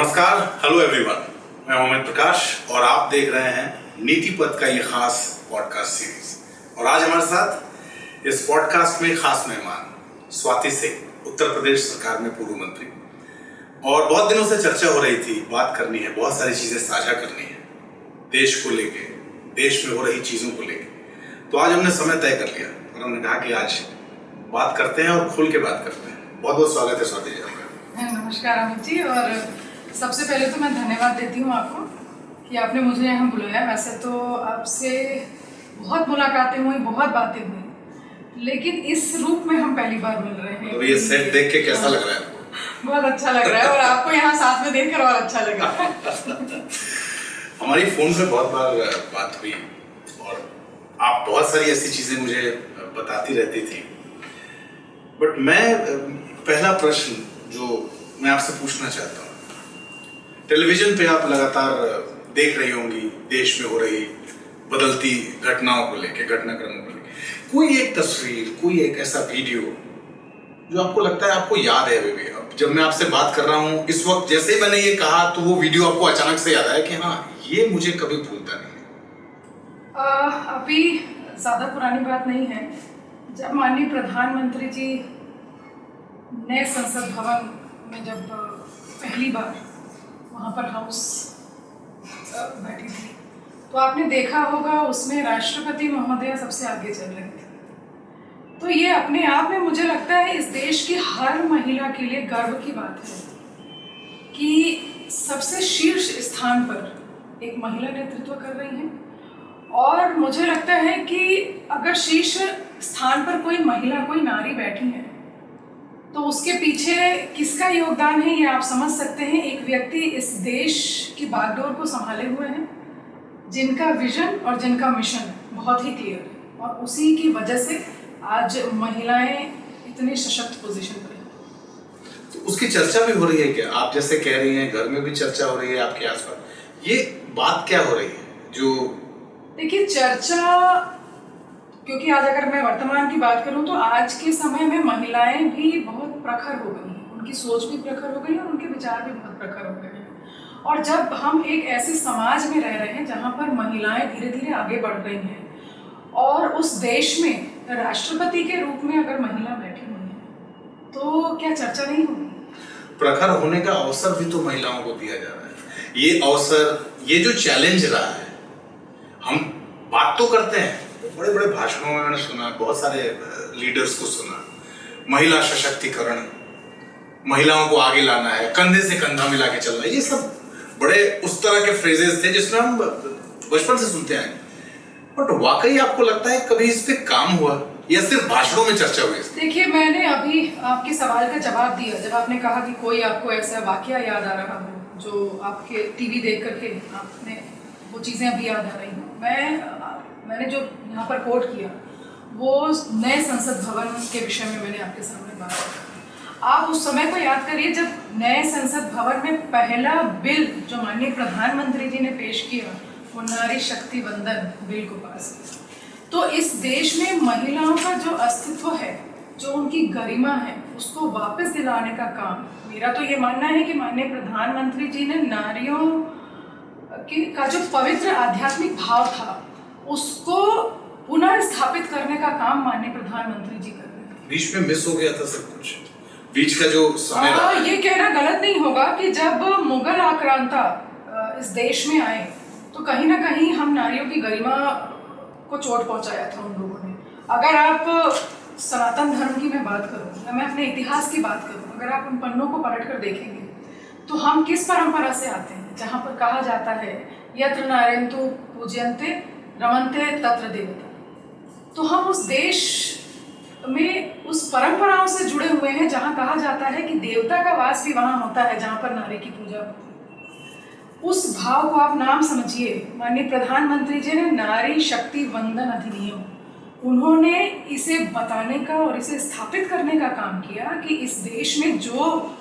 नमस्कार, hello everyone. मैं मोहम्मद प्रकाश और आप देख रहे हैं नीति पथ का ये खास पॉडकास्ट सीरीज। और आज हमारे साथ इस पॉडकास्ट में खास मेहमान स्वाति सिंह, उत्तर प्रदेश सरकार में पूर्व मंत्री। और बहुत दिनों से चर्चा हो रही थी, बात करनी है, बहुत सारी चीजें साझा करनी है देश को लेके, देश में हो रही चीजों को लेके। तो आज हमने समय तय कर लिया और हमने कहा कि आज बात करते हैं और खुल के बात करते हैं। बहुत बहुत स्वागत है स्वाति जी आपका। नमस्कार अमित जी। और सबसे पहले तो मैं धन्यवाद देती हूँ आपको कि आपने मुझे यहाँ बुलाया। वैसे तो आपसे बहुत मुलाकातें हुई, बहुत बातें हुई, लेकिन इस रूप में हम पहली बार मिल रहे हैं। तो ये सेट देख के कैसा लग रहा है? बहुत अच्छा लग रहा है और आपको यहाँ साथ में देखकर और अच्छा लगा। हमारी फोन पे बहुत बार बात हुई और आप बहुत सारी ऐसी चीजें मुझे बताती रहती थी। बट मैं पहला प्रश्न जो मैं आपसे पूछना चाहता हूँ, टेलीविजन पे आप लगातार देख रही होंगी देश में हो रही बदलती घटनाओं को लेके, घटनाक्रमों को लेके, कोई एक तस्वीर, कोई एक ऐसा वीडियो जो आपको लगता है, आपको याद है अभी भी? अब जब मैं आपसे बात कर रहा हूँ इस वक्त, जैसे ही मैंने ये कहा तो वो वीडियो आपको अचानक से याद आया कि हाँ, ये मुझे कभी भूलता नहीं। अभी ज़्यादा पुरानी बात नहीं है, जब माननीय प्रधानमंत्री जी नए संसद भवन में जब पहली बार वहाँ पर हाउस बैठी थी, तो आपने देखा होगा उसमें राष्ट्रपति महोदया सबसे आगे चल रही थी। तो ये अपने आप में मुझे लगता है इस देश की हर महिला के लिए गर्व की बात है कि सबसे शीर्ष स्थान पर एक महिला नेतृत्व कर रही है। और मुझे लगता है कि अगर शीर्ष स्थान पर कोई महिला, कोई नारी बैठी है तो उसके पीछे किसका योगदान है ये आप समझ सकते हैं। एक व्यक्ति इस देश की बागडोर को संभाले हुए हैं, जिनका विजन और जिनका मिशन बहुत ही क्लियर है, और उसी की वजह से आज महिलाएं इतनी सशक्त पोजीशन पर हैं। तो उसकी चर्चा भी हो रही है क्या? आप जैसे कह रही हैं, घर में भी चर्चा हो रही है आपके आसपास, ये बात क्या हो रही है? जो देखिए, चर्चा, क्योंकि आज अगर मैं वर्तमान की बात करूं तो आज के समय में महिलाएं भी बहुत प्रखर हो गई हैं, उनकी सोच भी प्रखर हो गई है और उनके विचार भी बहुत प्रखर हो गए हैं। और जब हम एक ऐसे समाज में रह रहे हैं जहां पर महिलाएं धीरे धीरे आगे बढ़ रही हैं और उस देश में राष्ट्रपति के रूप में अगर महिला बैठी हुई है तो क्या चर्चा नहीं होगी? प्रखर होने का अवसर भी तो महिलाओं को दिया जा रहा है। ये अवसर, ये जो चैलेंज रहा है, हम बात तो करते हैं, बड़े बड़े भाषणों में मैंने सुना, बहुत सारे लीडर्स को सुना, महिला सशक्तिकरण, महिलाओं को आगे लाना है, कंधे से कंधा मिला के चलना है, ये सब बड़े उस तरह के फ्रेजेस थे जिसमें हम बचपन से सुनते आए। बट वाकई आपको लगता है कभी इस पे काम हुआ या सिर्फ भाषणों में चर्चा हुई? देखिए, मैंने अभी आपके सवाल का जवाब दिया जब आपने कहा कि कोई आपको ऐसा वाकया याद आ रहा हो जो आपके टीवी देख करके आपने वो चीज़ें अभी याद आ रही हो। मैंने जो यहाँ पर कोट किया वो नए संसद भवन के विषय में मैंने आपके सामने बात की। आप उस समय को याद करिए जब नए संसद भवन में पहला बिल जो माननीय प्रधानमंत्री जी ने पेश किया, वो नारी शक्ति वंदन बिल को पास किया। तो इस देश में महिलाओं का जो अस्तित्व है, जो उनकी गरिमा है, उसको वापस दिलाने का काम, मेरा तो ये मानना है कि माननीय प्रधानमंत्री जी ने नारियों का जो पवित्र आध्यात्मिक भाव था उसको पुनर्स्थापित करने का काम माननीय प्रधानमंत्री जी कर रहे हैं। बीच में मिस हो गया था सब कुछ, बीच का जो समय रहा। ये कहना गलत नहीं होगा कि जब मुगल आक्रांता इस देश में आए तो कहीं ना कहीं हम नारियों की गरिमा को चोट पहुंचाया था उन लोगों ने। अगर आप सनातन धर्म की मैं बात करूं या मैं अपने इतिहास की बात करूं, अगर आप उन पन्नों को पलट कर देखेंगे तो हम किस परंपरा से आते हैं, जहाँ पर कहा जाता है यत्र नारयन्तु पूज्यन्ते रमन्ते तत्र देवता। तो हम उस देश में उस परंपराओं से जुड़े हुए हैं जहाँ कहा जाता है कि देवता का वास भी वहाँ होता है जहाँ पर नारी की पूजा होती है। उस भाव को आप नाम समझिए। माननीय प्रधानमंत्री जी ने नारी शक्ति वंदन अधिनियम, उन्होंने इसे बताने का और इसे स्थापित करने का काम किया कि इस देश में जो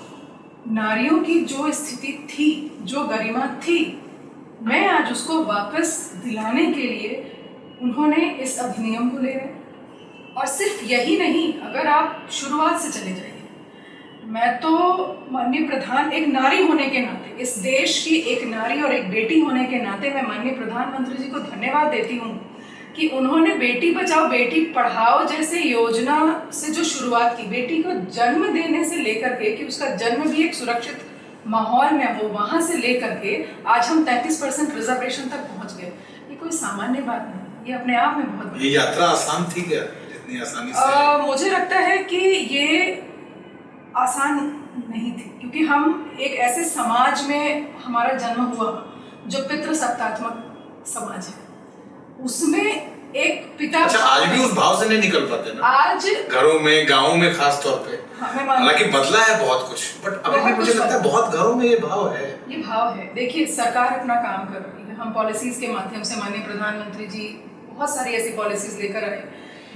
नारियों की जो स्थिति थी, जो गरिमा थी, मैं आज उसको वापस दिलाने के लिए उन्होंने इस अधिनियम को ले रहे। और सिर्फ यही नहीं, अगर आप शुरुआत से चले जाइए, मैं तो माननीय प्रधान, एक नारी होने के नाते, इस देश की एक नारी और एक बेटी होने के नाते मैं माननीय प्रधानमंत्री जी को धन्यवाद देती हूँ कि उन्होंने बेटी बचाओ बेटी पढ़ाओ जैसे योजना से जो शुरुआत की, बेटी को जन्म देने से लेकर के कि उसका जन्म भी एक सुरक्षित माहौल में हो, वहाँ से लेकर के आज हम 33% रिजर्वेशन तक पहुँच गए। ये कोई सामान्य बात नहीं, ये अपने आप में बहुत। ये यात्रा आसान थी क्या, जितनी आसानी से? मुझे लगता है कि ये आसान नहीं थी, क्योंकि हम एक ऐसे समाज में हमारा जन्म हुआ जो पितृसत्तात्मक समाज है, उसमें एक पिता। अच्छा, आज भी उस भाव से नहीं निकल पाते ना आज घरों में, गाँव में खास तौर पे। हालांकि बदला है बहुत कुछ, बट अभी भी मुझे लगता है बहुत घरों में ये भाव है। ये भाव है। देखिए, सरकार अपना काम कर रही है, हम पॉलिसीज के माध्यम से, माननीय प्रधानमंत्री जी बहुत सारी ऐसी पॉलिसीज लेकर आए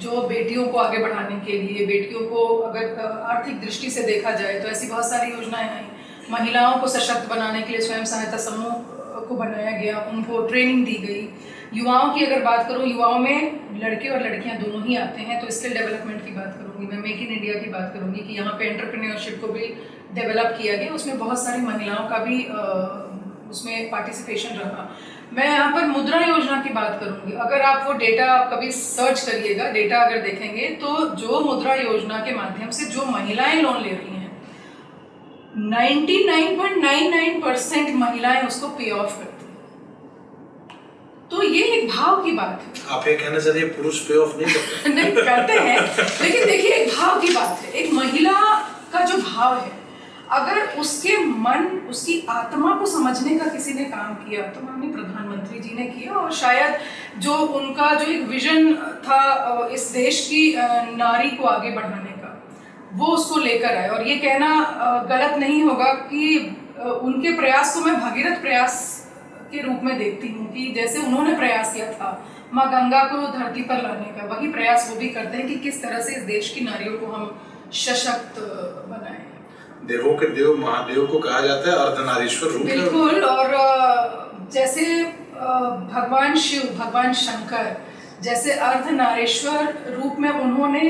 जो बेटियों को आगे बढ़ाने के लिए, बेटियों को अगर आर्थिक दृष्टि से देखा जाए तो ऐसी बहुत सारी योजनाएं आई। महिलाओं को सशक्त बनाने के लिए स्वयं सहायता समूह को बनाया गया, उनको ट्रेनिंग दी गई। युवाओं की अगर बात करूं, युवाओं में लड़के और लड़कियां दोनों ही आते हैं, तो स्किल डेवलपमेंट की बात करूंगी मैं, मेक इन इंडिया की बात करूंगी कि यहाँ पे एंटरप्रेन्योरशिप को भी डेवलप किया गया, उसमें बहुत सारी महिलाओं का भी उसमें पार्टिसिपेशन रहा। मैं यहाँ पर मुद्रा योजना की बात करूंगी। अगर आप वो डेटा कभी सर्च करिएगा, डेटा अगर देखेंगे तो जो मुद्रा योजना के माध्यम से जो महिलाएं लोन ले रही हैं, 99.99% महिलाएं उसको पे ऑफ करती हैं। तो ये एक भाव की बात है। आप ये कहना चाहते हैं पुरुष पे ऑफ नहीं करते? नहीं करते हैं, लेकिन देखिए एक भाव की बात है। एक महिला का जो भाव है, अगर उसके मन, उसकी आत्मा को समझने का किसी ने काम किया तो माननीय प्रधानमंत्री जी ने किया। और शायद जो उनका जो एक विजन था इस देश की नारी को आगे बढ़ाने का, वो उसको लेकर आए। और ये कहना गलत नहीं होगा कि उनके प्रयास को मैं भगीरथ प्रयास के रूप में देखती हूँ कि जैसे उन्होंने प्रयास किया था माँ गंगा को धरती पर लाने का, वही प्रयास वो भी करते हैं कि किस तरह से इस देश की नारियों को हम सशक्त बनाएं। देवों के देव महादेव को कहा जाता है अर्धनारीश्वर रूप। बिल्कुल। और जैसे भगवान शिव, भगवान शंकर जैसे अर्धनारीश्वर रूप में उन्होंने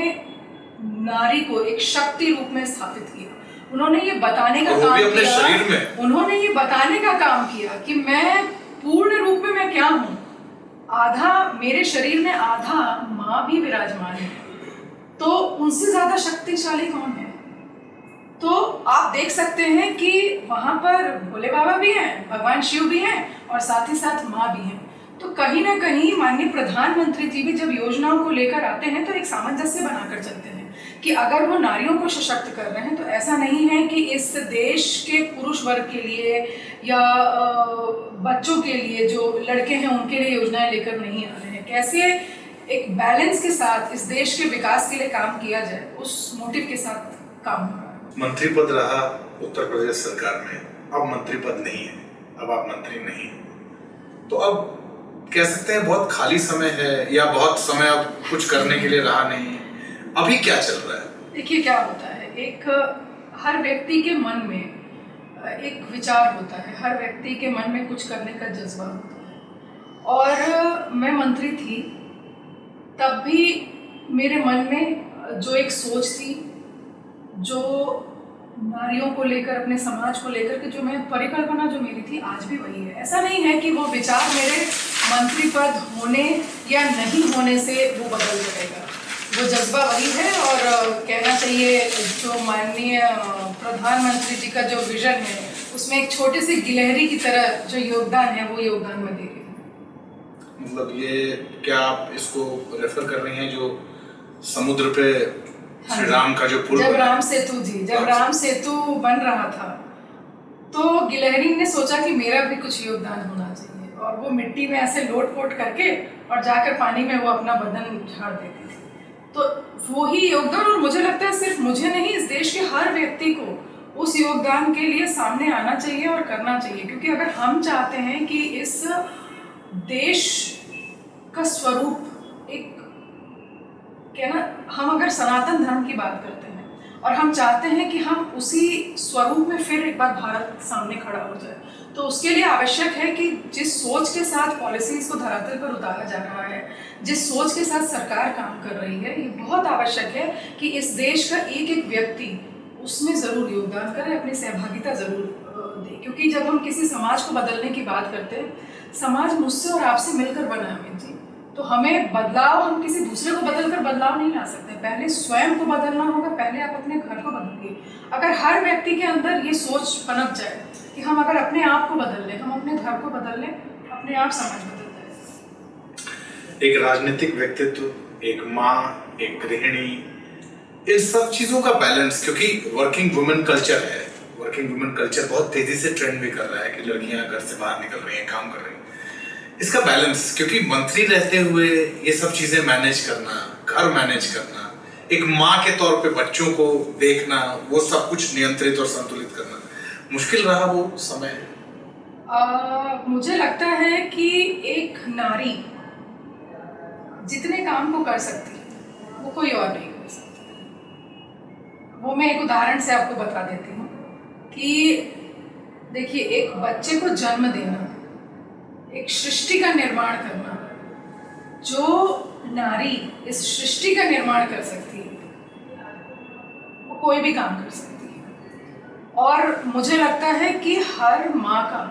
नारी को एक शक्ति रूप में स्थापित किया। उन्होंने ये बताने का काम अपने किया, शरीर में उन्होंने ये बताने का काम किया कि मैं पूर्ण रूप में मैं क्या हूँ। आधा मेरे शरीर में, आधा माँ भी विराजमान है, तो उनसे ज्यादा शक्तिशाली कौन है। तो आप देख सकते हैं कि वहाँ पर भोले बाबा भी हैं, भगवान शिव भी हैं और साथ ही साथ माँ भी हैं। तो कहीं ना कहीं माननीय प्रधानमंत्री जी भी जब योजनाओं को लेकर आते हैं तो एक सामंजस्य बनाकर चलते हैं कि अगर वो नारियों को सशक्त कर रहे हैं तो ऐसा नहीं है कि इस देश के पुरुष वर्ग के लिए या बच्चों के लिए, जो लड़के हैं उनके लिए योजनाएं लेकर नहीं आ रहे हैं। कैसे एक बैलेंस के साथ इस देश के विकास के लिए काम किया जाए, उस मोटिव के साथ काम हो रहा है। मंत्री पद रहा उत्तर प्रदेश सरकार में, अब मंत्री पद नहीं है, अब आप मंत्री नहीं हैं, तो अब कह सकते हैं बहुत खाली समय है या बहुत समय अब कुछ करने के लिए रहा नहीं। अभी क्या चल रहा है? देखिए क्या होता है, एक हर व्यक्ति के मन में एक विचार होता है, हर व्यक्ति के मन में कुछ करने का जज्बा होता है। और मैं मंत्री थी तब भी मेरे मन में जो एक सोच थी, जो नारियों को लेकर, अपने समाज को लेकर के जो मैं परिकल्पना जो मेरी थी, आज भी वही है। ऐसा नहीं है कि वो विचार मेरे मंत्री पद होने या नहीं होने से वो बदल जाएगा, वो जज्बा वही है। और कहना चाहिए जो माननीय प्रधानमंत्री जी का जो विजन है, उसमें एक छोटे से गिलहरी की तरह जो योगदान है, वो योगदान मैं दे रही हूँ। मतलब ये क्या आप इसको रेफर कर रही हैं जो समुद्र पे श्री राम का जो पुल, जब राम सेतु जी, जब राम सेतु बन रहा था तो गिलहरी ने सोचा कि मेरा भी कुछ योगदान होना चाहिए, और वो मिट्टी में ऐसे लोट-पोट करके और जाकर पानी में वो अपना बदन झाड़ देती थी। तो वो ही योगदान, और मुझे लगता है सिर्फ मुझे नहीं, इस देश के हर व्यक्ति को उस योगदान के लिए सामने आना चाहिए और करना चाहिए। क्योंकि अगर हम चाहते हैं कि इस देश का स्वरूप एक, कहना, हम अगर सनातन धर्म की बात करते हैं और हम चाहते हैं कि हम उसी स्वरूप में फिर एक बार भारत सामने खड़ा हो जाए, तो उसके लिए आवश्यक है कि जिस सोच के साथ पॉलिसीज को धरातल पर उतारा जा रहा है, जिस सोच के साथ सरकार काम कर रही है, ये बहुत आवश्यक है कि इस देश का एक एक व्यक्ति उसमें ज़रूर योगदान करें, अपनी सहभागिता ज़रूर दें, क्योंकि जब हम किसी समाज को बदलने की बात करते हैं, समाज मुझसे और आपसे मिलकर बना है अमित जी। तो हमें बदलाव, हम किसी दूसरे को बदल कर बदलाव नहीं ला सकते, पहले स्वयं को बदलना होगा, पहले आप अपने घर को बदलिए। अगर हर व्यक्ति के अंदर ये सोच पनप जाए कि हम अगर अपने आप को बदल लें, हम अपने घर को बदल लें, अपने आप समाज बदल जाए। एक राजनीतिक व्यक्तित्व, एक माँ, एक गृहिणी, इन सब चीजों का बैलेंस, क्योंकि वर्किंग वुमेन कल्चर है, वर्किंग वुमेन कल्चर बहुत तेजी से ट्रेंड भी कर रहा है कि लड़कियां घर से बाहर निकल रही हैं, काम कर रही हैं। इसका बैलेंस, क्योंकि मंत्री रहते हुए ये सब चीजें मैनेज करना, घर मैनेज करना, एक माँ के तौर पे बच्चों को देखना, वो सब कुछ नियंत्रित और संतुलित करना मुश्किल रहा वो समय। मुझे लगता है कि एक नारी जितने काम को कर सकती है वो कोई और नहीं कर सकती। वो मैं एक उदाहरण से आपको बता देती हूँ कि देखिए, एक बच्चे को जन्म देना, एक सृष्टि का निर्माण करना, जो नारी इस सृष्टि का निर्माण कर सकती है वो कोई भी काम कर सकती है। और मुझे लगता है कि हर माँ का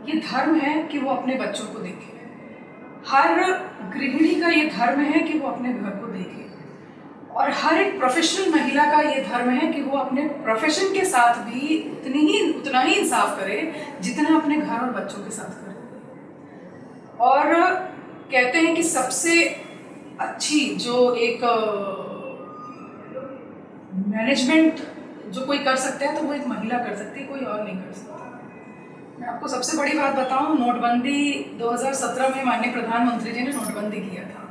ये धर्म है कि वो अपने बच्चों को देखे, हर गृहिणी का ये धर्म है कि वो अपने घर को देखे, और हर एक प्रोफेशनल महिला का ये धर्म है कि वो अपने प्रोफेशन के साथ भी उतना ही इंसाफ करे जितना अपने घर और बच्चों के साथ करे। और कहते हैं कि सबसे अच्छी जो एक मैनेजमेंट जो कोई कर सकता है तो वो एक महिला कर सकती है, कोई और नहीं कर सकता। मैं आपको सबसे बड़ी बात बताऊं, नोटबंदी 2017 में माननीय प्रधानमंत्री जी ने नोटबंदी किया था,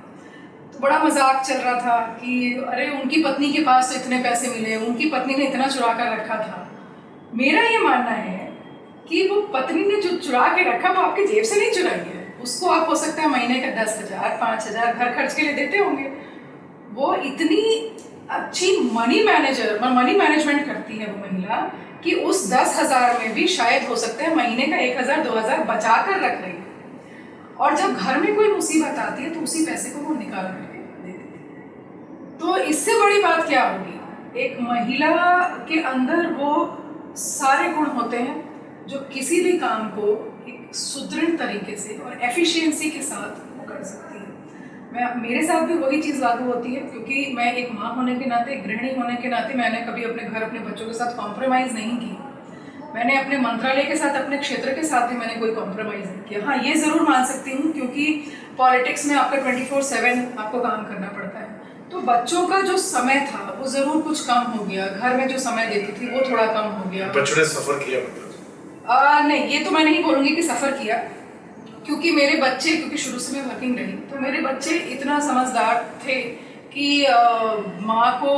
तो बड़ा मजाक चल रहा था कि अरे उनकी पत्नी के पास तो इतने पैसे मिले, उनकी पत्नी ने इतना चुरा कर रखा था। मेरा ये मानना है कि वो पत्नी ने जो चुरा के रखा वो आपकी जेब से नहीं चुराई है, उसको आप हो सकता है महीने का 10,000 5,000 घर खर्च के लिए देते होंगे। वो इतनी अच्छी मनी मैनेजमेंट करती है वो महिला कि उस 10,000 में भी शायद हो सकता है महीने का 1,000 2,000 बचा कर रख रही है, और जब घर में कोई मुसीबत आती है तो उसी पैसे को वो निकाल करके दे देती है। तो इससे बड़ी बात क्या होगी, एक महिला के अंदर वो सारे गुण होते हैं जो किसी भी काम को एक सुदृढ़ तरीके से और एफिशिएंसी के साथ वो कर सकती है। मेरे साथ भी वही चीज़ लागू होती है, क्योंकि मैं एक माँ होने के नाते, गृहिणी होने के नाते मैंने कभी अपने घर, अपने बच्चों के साथ कॉम्प्रोमाइज़ नहीं की। मैंने अपने मंत्रालय के साथ, अपने क्षेत्र के साथ भी मैंने कोई कॉम्प्रोमाइज़ नहीं किया। हाँ, ये ज़रूर मान सकती हूँ क्योंकि पॉलिटिक्स में आपका 24/7 आपको काम करना पड़ता है, तो बच्चों का जो समय था वो ज़रूर कुछ कम हो गया, घर में जो समय देती थी वो थोड़ा कम हो गया। बच्चों ने सफ़र किया मतलब? नहीं, ये तो मैं नहीं बोलूँगी कि सफ़र किया, क्योंकि मेरे बच्चे, क्योंकि शुरू से मैं वर्किंग रही, तो मेरे बच्चे इतना समझदार थे कि माँ को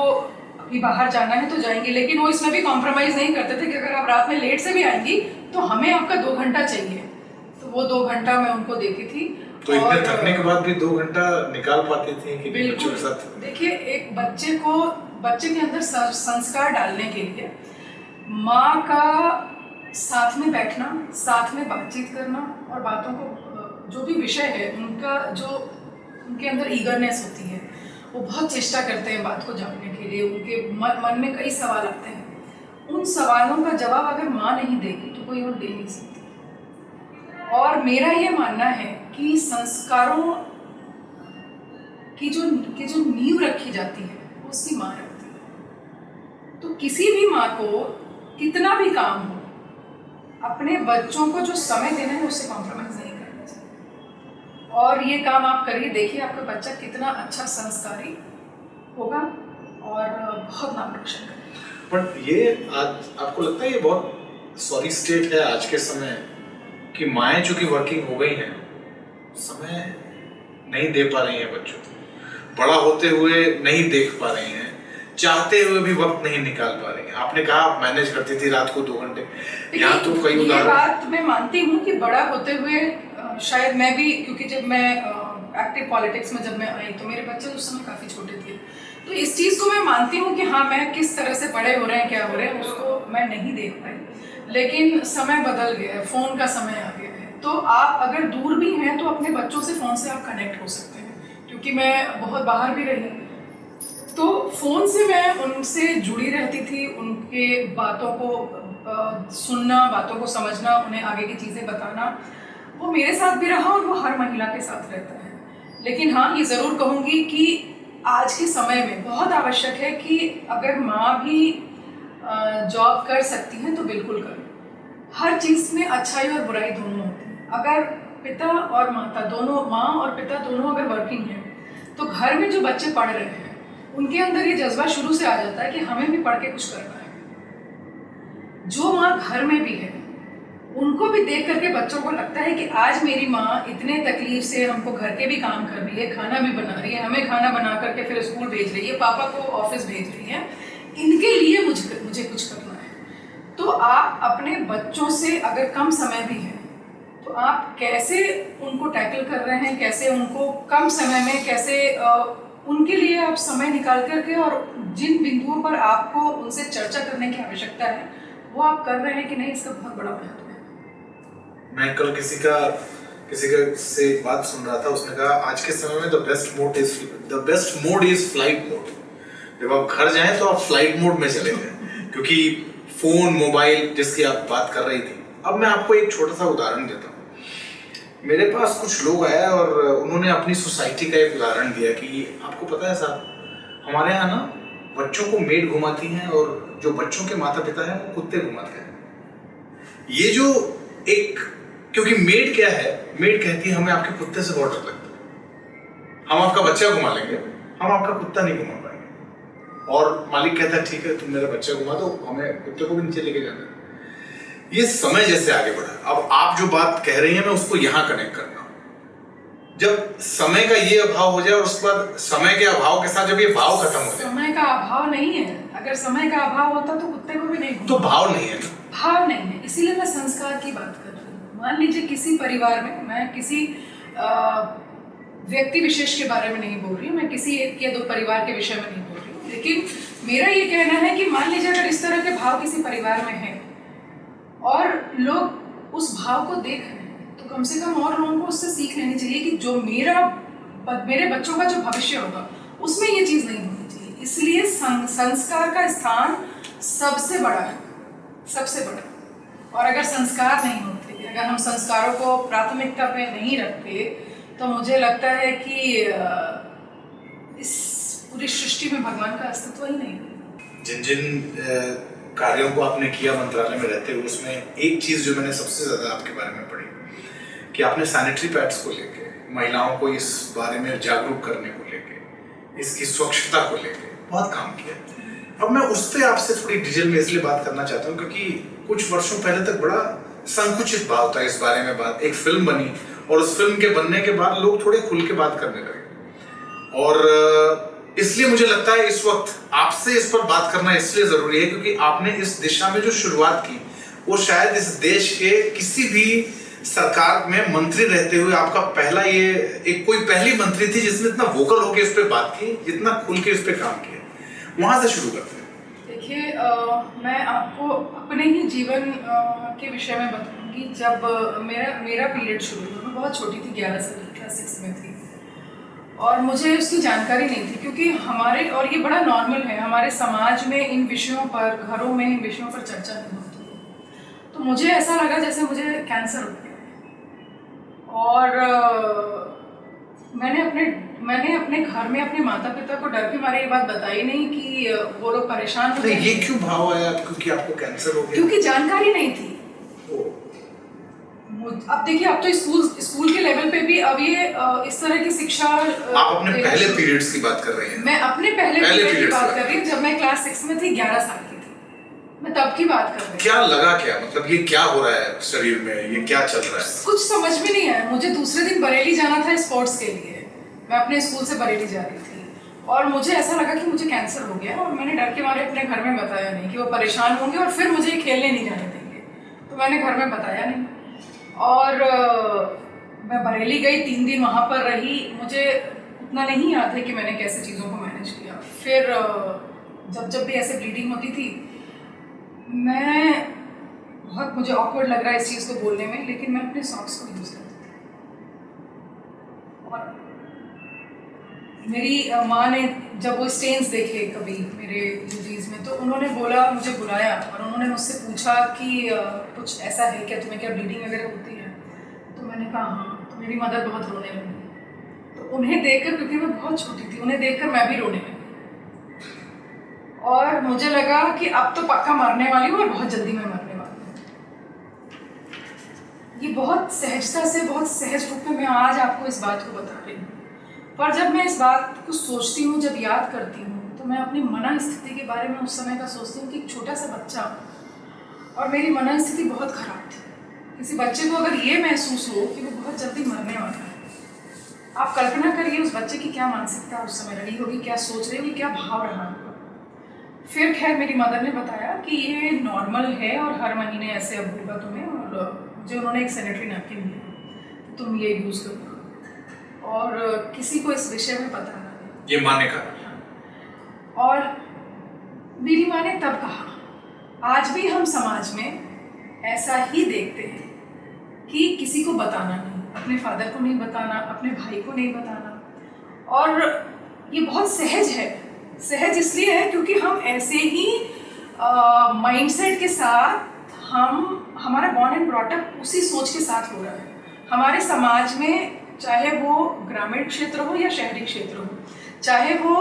अभी बाहर जाना है तो जाएंगे, लेकिन वो इसमें भी कॉम्प्रोमाइज़ नहीं करते थे कि अगर आप रात में लेट से भी आएंगी तो हमें आपका 2 घंटा चाहिए, तो वो 2 घंटा मैं उनको देती थी। तो इतने थकने के बाद भी 2 घंटा निकाल पाती थी कि नहीं बच्चों के साथ? देखिए, एक बच्चे के अंदर संस्कार डालने के लिए माँ का साथ में बैठना, साथ में बातचीत करना, और बातों को, जो भी विषय है उनका, जो उनके अंदर ईगरनेस होती है, वो बहुत चेष्टा करते हैं बात को जानने के लिए, उनके मन में कई सवाल आते हैं, उन सवालों का जवाब अगर माँ नहीं देगी तो कोई और दे नहीं सकती। और मेरा ये मानना है कि संस्कारों की जो नींव रखी जाती है वो उसकी माँ रखती है। तो किसी भी माँ को कितना भी काम हो, अपने बच्चों को जो समय देना है उससे कॉम्प्रोमाइज़ नहीं करना चाहिए, और ये काम आप करिए, देखिए आपका बच्चा कितना अच्छा संस्कारी होगा और बहुत नाम रोशन करेगा। पर ये आज आपको लगता है ये बहुत सॉरी स्टेट है आज के समय कि माएँ चूंकि वर्किंग हो गई हैं, समय नहीं दे पा रही हैं बच्चों को, बड़ा होते हुए नहीं देख पा रही हैं, चाहते हुए भी वक्त नहीं निकाल पा रही हैं। आपने कहा आप मैनेज करती थी रात को 2 घंटे, यहाँ तो कई उदाहरण। ये बात मैं मानती हूँ कि बड़ा होते हुए शायद मैं भी, क्योंकि जब मैं एक्टिव पॉलिटिक्स में जब मैं आई तो मेरे बच्चे उस समय काफ़ी छोटे थे, तो इस चीज़ को मैं मानती हूँ कि हाँ, मैं किस तरह से बड़े हो रहे हैं, क्या हो रहे हैं, उसको मैं नहीं देख पाई। लेकिन समय बदल गया है, फ़ोन का समय आ गया है, तो आप अगर दूर भी हैं तो अपने बच्चों से फ़ोन से आप कनेक्ट हो सकते हैं, क्योंकि मैं बहुत बाहर भी रही, तो फ़ोन से मैं उनसे जुड़ी रहती थी, उनके बातों को सुनना, बातों को समझना, उन्हें आगे की चीज़ें बताना, वो मेरे साथ भी रहा और वो हर महिला के साथ रहता है। लेकिन हाँ, ये ज़रूर कहूँगी कि आज के समय में बहुत आवश्यक है कि अगर माँ भी जॉब कर सकती हैं तो बिल्कुल करें। हर चीज़ में अच्छाई और बुराई दोनों होती है। अगर पिता और माता दोनों, माँ और पिता दोनों अगर वर्किंग हैं, तो घर में जो बच्चे पढ़ रहे हैं उनके अंदर ये जज्बा शुरू से आ जाता है कि हमें भी पढ़ के कुछ करना है। जो माँ घर में भी है उनको भी देख करके बच्चों को लगता है कि आज मेरी माँ इतने तकलीफ से हमको घर के भी काम कर रही है, खाना भी बना रही है, हमें खाना बना करके फिर स्कूल भेज रही है, पापा को ऑफिस भेज रही है, इनके लिए मुझे कुछ करना है। तो आप अपने बच्चों से अगर कम समय भी है तो आप कैसे उनको टैकल कर रहे हैं, कैसे उनको कम समय में कैसे उनके लिए आप समय निकाल करके और जिन बिंदुओं पर आपको उनसे चर्चा करने की आवश्यकता है वो आप कर रहे हैं कि नहीं, इसका बहुत बड़ा महत्व है। मैं कल किसी का से बात सुन रहा था, उसने कहा आज के समय में the best mode is flight mode. जब आप घर जाएं तो आप फ्लाइट मोड में चले जाएं, क्योंकि फोन मोबाइल जिसकी आप बात कर रही थी। अब मैं आपको एक छोटा सा उदाहरण देता हूँ। मेरे पास कुछ लोग आए और उन्होंने अपनी सोसाइटी का एक उदाहरण दिया कि आपको पता है साहब, हमारे यहाँ ना बच्चों को मेड घुमाती हैं और जो बच्चों के माता पिता हैं वो कुत्ते घुमाते हैं। ये जो एक, क्योंकि मेड क्या है, मेड कहती है हमें आपके कुत्ते से बहुत डर लगता है, हम आपका बच्चा घुमा लेंगे, हम आपका कुत्ता नहीं घुमा पाएंगे। और मालिक कहता है ठीक है तुम मेरा बच्चा घुमा दो, हमें कुत्ते को भी नीचे लेके जाना है। ये समय जैसे आगे बढ़ा, अब आप जो बात कह रही हैं मैं उसको यहाँ कनेक्ट कर रहा हूँ। जब समय का ये अभाव हो जाए और उसके बाद समय के अभाव के साथ जब ये भाव खत्म हो जाए। समय का अभाव नहीं है, अगर समय का अभाव होता तो कुत्ते को भी नहीं, तो भाव नहीं है ना, भाव नहीं है। इसीलिए मैं संस्कार की बात कर रही हूँ। मान लीजिए किसी परिवार में, मैं किसी व्यक्ति विशेष के बारे में नहीं बोल रही हूँ, मैं किसी एक या दो परिवार के विषय में नहीं बोल रही हूँ, लेकिन मेरा ये कहना है कि मान लीजिए अगर इस तरह के भाव किसी परिवार में है और लोग उस भाव को देख रहे हैं, तो कम से कम और लोगों को उससे सीख लेनी चाहिए कि जो मेरे बच्चों का जो भविष्य होगा उसमें ये चीज़ नहीं होनी चाहिए। इसलिए संस्कार का स्थान सबसे बड़ा है, सबसे बड़ा। और अगर संस्कार नहीं होते, अगर हम संस्कारों को प्राथमिकता पे नहीं रखते, तो मुझे लगता है कि इस पूरी सृष्टि में भगवान का अस्तित्व ही नहीं। जिन कार्यों को आपने किया मंत्रालय में रहते हुए, उसमें एक चीज जो मैंने सबसे ज्यादा आपके बारे में पढ़ी कि आपने सैनिटरी पैड्स को लेके, महिलाओं को इस बारे में जागरूक करने को लेके, इसकी स्वच्छता को लेके बहुत काम किया। अब मैं उस पर आपसे थोड़ी डिटेल में इसलिए बात करना चाहता हूँ क्योंकि कुछ वर्षों पहले तक बड़ा संकुचित भाव था इस बारे में। बात, एक फिल्म बनी और उस फिल्म के बनने के बाद लोग थोड़े खुल के बात करने लगे, और इसलिए मुझे लगता है इस वक्त आपसे इस पर बात करना इसलिए जरूरी है क्योंकि आपने इस दिशा में जो शुरुआत की वो शायद इस देश के किसी भी सरकार में मंत्री रहते हुए आपका पहला, ये एक कोई पहली मंत्री थी जिसने इतना वोकल होकर इस पर बात की, इतना खुल के इस पर काम किया। वहां से शुरू करते हैं। देखिए, मैं आपको अपने ही जीवन के विषय में बताऊंगी। जब मेरा पीरियड शुरू हुआ, मैं बहुत छोटी थी, 11 साल की, क्लास 6 में थी, और मुझे उसकी जानकारी नहीं थी क्योंकि हमारे, और ये बड़ा नॉर्मल है हमारे समाज में, इन विषयों पर, घरों में इन विषयों पर चर्चा नहीं होती है। तो मुझे ऐसा लगा जैसे मुझे कैंसर हो गया, और मैंने अपने घर में अपने माता पिता को डर के मारे ये बात बताई नहीं कि वो लोग परेशान हो गए। ये क्यों भाव आया क्योंकि आपको कैंसर हो गया? क्योंकि जानकारी नहीं थी। अब देखिए, अब तो स्कूल के लेवल पे भी अब ये इस तरह की शिक्षा। आप अपने पहले पीरियड्स की बात कर रही हैं? मैं अपने पहले पीरियड की बात कर रही हूँ, जब मैं क्लास 6 में थी, 11 साल की थी, मैं तब की बात कर रही हूँ। क्या लगा, क्या मतलब ये क्या हो रहा है शरीर में, ये क्या चल रहा है? कुछ समझ में नहीं आया। मुझे दूसरे दिन बरेली जाना था स्पोर्ट्स के लिए, मैं अपने स्कूल से बरेली जा रही थी, और मुझे ऐसा लगा कि मुझे कैंसर हो गया, और मैंने डर के मारे अपने घर में बताया नहीं कि वो परेशान होंगे और फिर मुझे खेलने नहीं जाने देंगे, तो मैंने घर में बताया नहीं। और मैं बरेली गई, 3 दिन वहाँ पर रही। मुझे उतना नहीं याद है कि मैंने कैसे चीज़ों को मैनेज किया। फिर जब भी ऐसे ब्लीडिंग होती थी, मुझे ऑकवर्ड लग रहा है इस चीज़ को बोलने में, लेकिन मैं अपने सॉक्स को यूज़ करती थी, और मेरी माँ ने जब वो स्टेन्स देखे कभी मेरे यूजीज में, तो उन्होंने बोला, मुझे बुलाया और उन्होंने मुझसे पूछा कि कुछ ऐसा है क्या, तुम्हें क्या ब्लीडिंग वगैरह होती है? तो मैंने कहा हाँ। तो मेरी मदर बहुत रोने लगी। तो उन्हें देखकर, क्योंकि मैं बहुत छोटी थी, उन्हें देखकर मैं भी रोने लगी और मुझे लगा कि अब तो पक्का मरने वाली हूँ और बहुत जल्दी मैं मरने वाली हूँ। ये बहुत सहजता से, बहुत सहज रूप में मैं आज आपको इस बात को बता रही हूँ, पर जब मैं इस बात को सोचती हूँ, जब याद करती हूँ, तो मैं अपनी मन स्थिति के बारे में उस समय का सोचती हूँ कि एक छोटा सा बच्चा, और मेरी मन स्थिति बहुत खराब थी। किसी बच्चे को अगर ये महसूस हो कि वो बहुत जल्दी मरने वाला है, आप कल्पना करिए उस बच्चे की क्या मानसिकता उस समय रही होगी, क्या सोच रही होगी, क्या भाव रहा होगा। फिर खैर मेरी मदर ने बताया कि ये नॉर्मल है और हर महीने ऐसे अब होगा तुम्हें, और मुझे उन्होंने एक सैनिटरी नैपकिन दिया, तुम ये यूज़ करो, और किसी को इस विषय में पता नहीं। ये माँ ने कहा? और मेरी माँ ने तब कहा, आज भी हम समाज में ऐसा ही देखते हैं कि किसी को बताना नहीं, अपने फादर को नहीं बताना, अपने भाई को नहीं बताना। और ये बहुत सहज है। सहज इसलिए है क्योंकि हम ऐसे ही माइंडसेट के साथ, हमारा बॉर्न एंड ब्रॉटअप उसी सोच के साथ हो रहा है। हमारे समाज में, चाहे वो ग्रामीण क्षेत्र हो या शहरी क्षेत्र हो, चाहे वो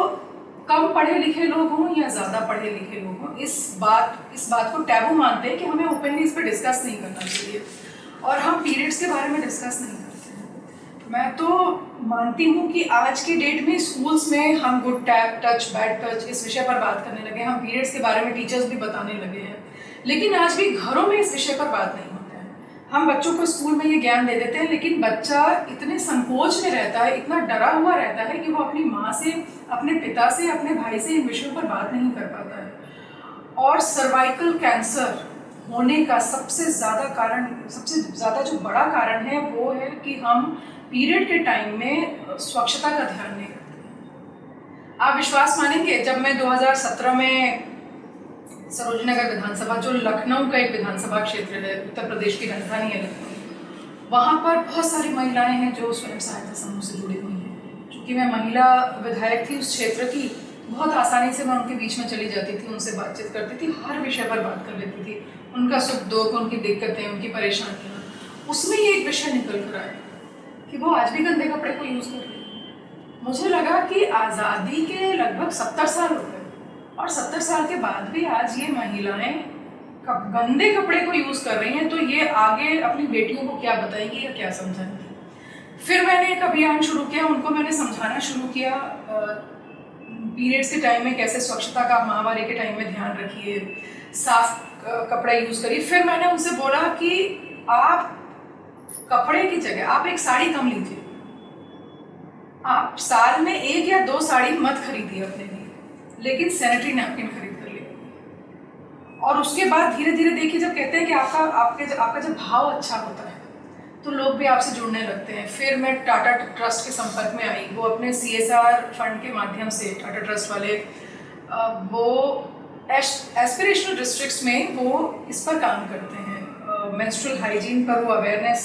कम पढ़े लिखे लोग हों या ज़्यादा पढ़े लिखे लोग हों, इस बात को टैबू मानते हैं कि हमें ओपनली इस पर डिस्कस नहीं करना चाहिए, और हम पीरियड्स के बारे में डिस्कस नहीं करते हैं। मैं तो मानती हूँ कि आज की डेट में स्कूल्स में हम गुड टच, बैड टच इस विषय पर बात करने लगे, हम पीरियड्स के बारे में टीचर्स भी बताने लगे हैं, लेकिन आज भी घरों में इस विषय पर बात नहीं होता है। हम बच्चों को स्कूल में ये ज्ञान दे देते हैं, लेकिन बच्चा इतने संकोच में रहता है, इतना डरा हुआ रहता है कि वो अपनी माँ से, अपने पिता से, अपने भाई से इन विषयों पर बात नहीं कर पाता है। और सर्वाइकल कैंसर होने का सबसे ज़्यादा जो बड़ा कारण है वो है कि हम पीरियड के टाइम में स्वच्छता का ध्यान नहीं रखते। आप विश्वास मानेंगे, जब मैं 2017 में सरोजनी नगर विधानसभा, जो लखनऊ का एक विधानसभा क्षेत्र है, उत्तर प्रदेश की राजधानी है लखनऊ, वहाँ पर बहुत सारी महिलाएं हैं जो स्वयं सहायता समूह से जुड़ी हुई हैं। क्योंकि मैं महिला विधायक थी उस क्षेत्र की, बहुत आसानी से मैं उनके बीच में चली जाती थी, उनसे बातचीत करती थी, हर विषय पर बात कर लेती थी, उनका सुख दुख, उनकी दिक्कतें, उनकी परेशानियाँ। उसमें ये एक विषय निकल कर आया कि वो आज भी गंदे कपड़े को यूज़ कर रही है। मुझे लगा कि आज़ादी के लगभग 70 साल हो गए, और 70 साल के बाद भी आज ये महिलाएं गंदे कपड़े को यूज़ कर रही हैं, तो ये आगे अपनी बेटियों को क्या बताएंगी या क्या समझाएंगी। फिर मैंने एक अभियान शुरू किया, उनको मैंने समझाना शुरू किया पीरियड्स के टाइम में कैसे स्वच्छता का, माहवारी के टाइम में ध्यान रखिए, साफ कपड़ा यूज़ करिए। फिर मैंने उनसे बोला कि आप कपड़े की जगह आप एक साड़ी कम लीजिए, आप साल में 1 या 2 साड़ी मत खरीदिए अपने लिए, लेकिन सैनिटरी नैपकिन खरीद कर लिए। और उसके बाद धीरे धीरे देखिए, जब कहते हैं कि आपका जब भाव अच्छा होता है तो लोग भी आपसे जुड़ने लगते हैं। फिर मैं टाटा ट्रस्ट के संपर्क में आई, वो अपने CSR फंड के माध्यम से, टाटा ट्रस्ट वाले वो एस्पिरेशनल डिस्ट्रिक्ट्स में वो इस पर काम करते हैं, मेंस्ट्रुअल हाइजीन पर वो अवेयरनेस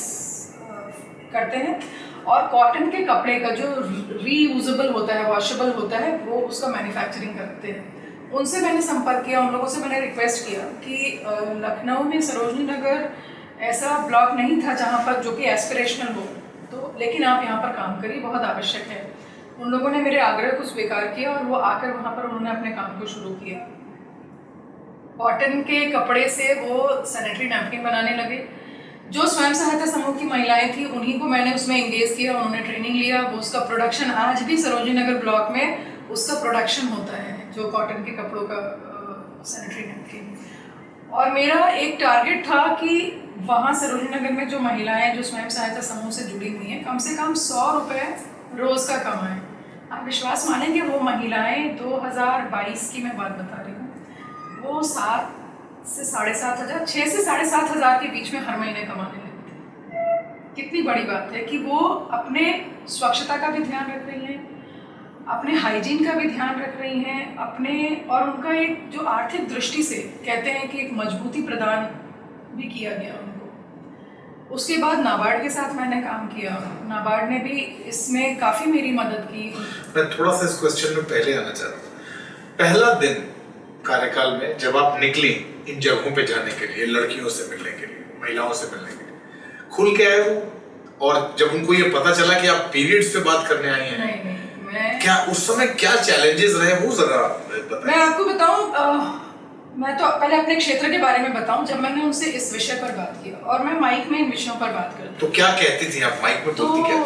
करते हैं, और कॉटन के कपड़े का जो रीयूजेबल होता है, वॉशेबल होता है, वो उसका मैन्युफैक्चरिंग करते हैं। उनसे मैंने संपर्क किया, उन लोगों से मैंने रिक्वेस्ट किया कि लखनऊ में सरोजनी नगर ऐसा ब्लॉक नहीं था जहाँ पर, जो कि एस्पिरेशनल हो, तो लेकिन आप यहाँ पर काम करिए, बहुत आवश्यक है। उन लोगों ने मेरे आग्रह को स्वीकार किया और वो आकर वहाँ पर उन्होंने अपने काम को शुरू किया। कॉटन के कपड़े से वो सैनिटरी नैपकिन बनाने लगे। जो स्वयं सहायता समूह की महिलाएं थी उन्हीं को मैंने उसमें एंगेज किया, उन्होंने ट्रेनिंग लिया, वो उसका प्रोडक्शन, आज भी सरोजनी नगर ब्लॉक में उसका प्रोडक्शन होता है, जो कॉटन के कपड़ों का सैनिटरी नैपकिन। और मेरा एक टारगेट था कि वहाँ सरोजनी नगर में जो महिलाएं जो स्वयं सहायता समूह से जुड़ी हुई हैं, कम से कम 100 रुपये रोज़ का कमाएं। आप विश्वास मानेंगे, वो महिलाएं 2022 की मैं बात बता रही हूँ, वो 7 से 7,500, 6 से 7,500 के बीच में हर महीने कमाने लगती हैं। कितनी बड़ी बात है कि वो अपने स्वच्छता का भी ध्यान रख रही हैं, अपने हाइजीन का भी ध्यान रख रही हैं, और उनका एक जो आर्थिक दृष्टि से कहते हैं कि एक मजबूती प्रदान भी किया गया उनको। उसके बाद नाबार्ड के साथ मैंने काम किया। नाबार्ड ने भी इसमें काफ़ी मेरी मदद की। मैं थोड़ा सा इस क्वेश्चन में पहले आना चाहता हूँ। पहला दिन कार्यकाल में जब आप निकली इन जगहों पे जाने के लिए, लड़कियों से मिलने के लिए, महिलाओं से मिलने के लिए, खुल के आए वो? और जब उनको ये पता चला कि आप पीरियड्स पे बात करने आई हैं, नहीं, मैं क्या उस समय क्या चैलेंजेस रहे वो जरा बताइए। मैं आपको बताऊं, मैं तो पहले अपने क्षेत्र के बारे में बताऊं। जब मैंने उनसे इस विषय पर बात की और मैं माइक में इन विषयों पर बात करती, तो क्या कहती थी आप माइक में, तो बोलती क्या?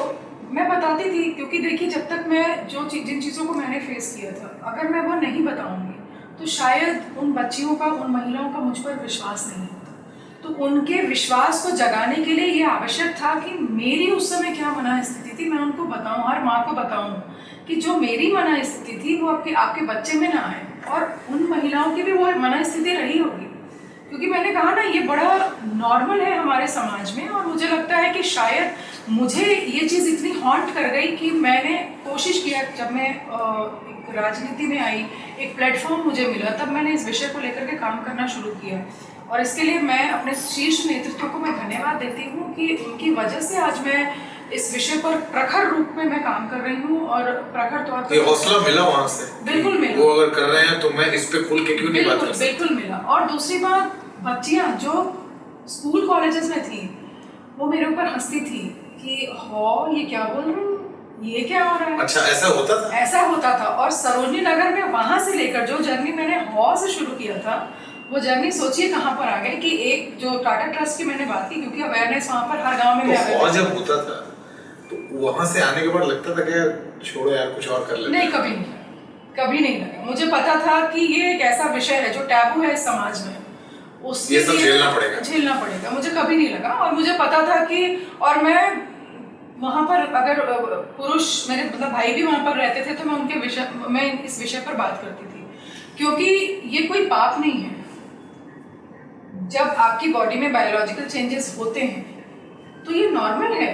मैं बताती थी, क्योंकि देखिए जब तक मैं जिन चीज़ों को मैंने फेस किया था, अगर मैं वो नहीं बताऊंगी तो शायद उन बच्चियों का, उन महिलाओं का मुझ पर विश्वास नहीं होता। तो उनके विश्वास को जगाने के लिए ये आवश्यक था कि मेरी उस समय क्या मना स्थिति थी मैं उनको बताऊं, हर माँ को बताऊं कि जो मेरी मना स्थिति थी वो आपके बच्चे में ना आए, और उन महिलाओं की भी वो मना स्थिति रही होगी। क्योंकि मैंने कहा ना, ये बड़ा नॉर्मल है हमारे समाज में, और मुझे लगता है कि शायद मुझे ये चीज़ इतनी हॉन्ट कर गई कि मैंने कोशिश किया, जब मैं एक राजनीति में आई, एक प्लेटफॉर्म मुझे मिला, तब मैंने इस विषय को लेकर के काम करना शुरू किया। और इसके लिए मैं अपने शीर्ष नेतृत्व को मैं धन्यवाद देती हूँ कि उनकी वजह से आज मैं इस विषय पर प्रखर रूप में मैं काम कर रही हूँ, और प्रखर तौर पर ये हौसला मिला वहाँ से? बिल्कुल मिला। वो अगर कर रहे हैं तो मैं इस पे खुल के क्यों नहीं बात कर सकता? बिल्कुल मिला। और दूसरी बात, बच्चियाँ जो स्कूल कॉलेजेस में थी वो मेरे ऊपर हंसती थी कि ये क्या बोल रही हूँ, ये क्या हो रहा है। अच्छा, ऐसा होता था? ऐसा होता था। और सरोजनी नगर में वहाँ से लेकर जो जर्नी मैंने हॉ से शुरू किया था, वो जर्नी सोचिए कहाँ पर आ गई कि एक जो टाटा ट्रस्ट की मैंने बात की, क्योंकि अवेयरनेस वहाँ पर हर गांव में तो जब होता था तो वहाँ से आने के बाद लगता था कि छोड़ो यार, कुछ और कर लेते? नहीं, कभी नहीं लगा। मुझे पता था कि ये एक ऐसा विषय है जो टैबू है इस समाज में, ये सब झेलना पड़ेगा। मुझे कभी नहीं लगा। और मुझे पता था कि, और मैं वहाँ पर अगर पुरुष मेरे मतलब भाई भी वहाँ पर रहते थे तो मैं इस विषय पर बात करती थी, क्योंकि ये कोई पाप नहीं है। जब आपकी बॉडी में बायोलॉजिकल चेंजेस होते हैं तो ये नॉर्मल है,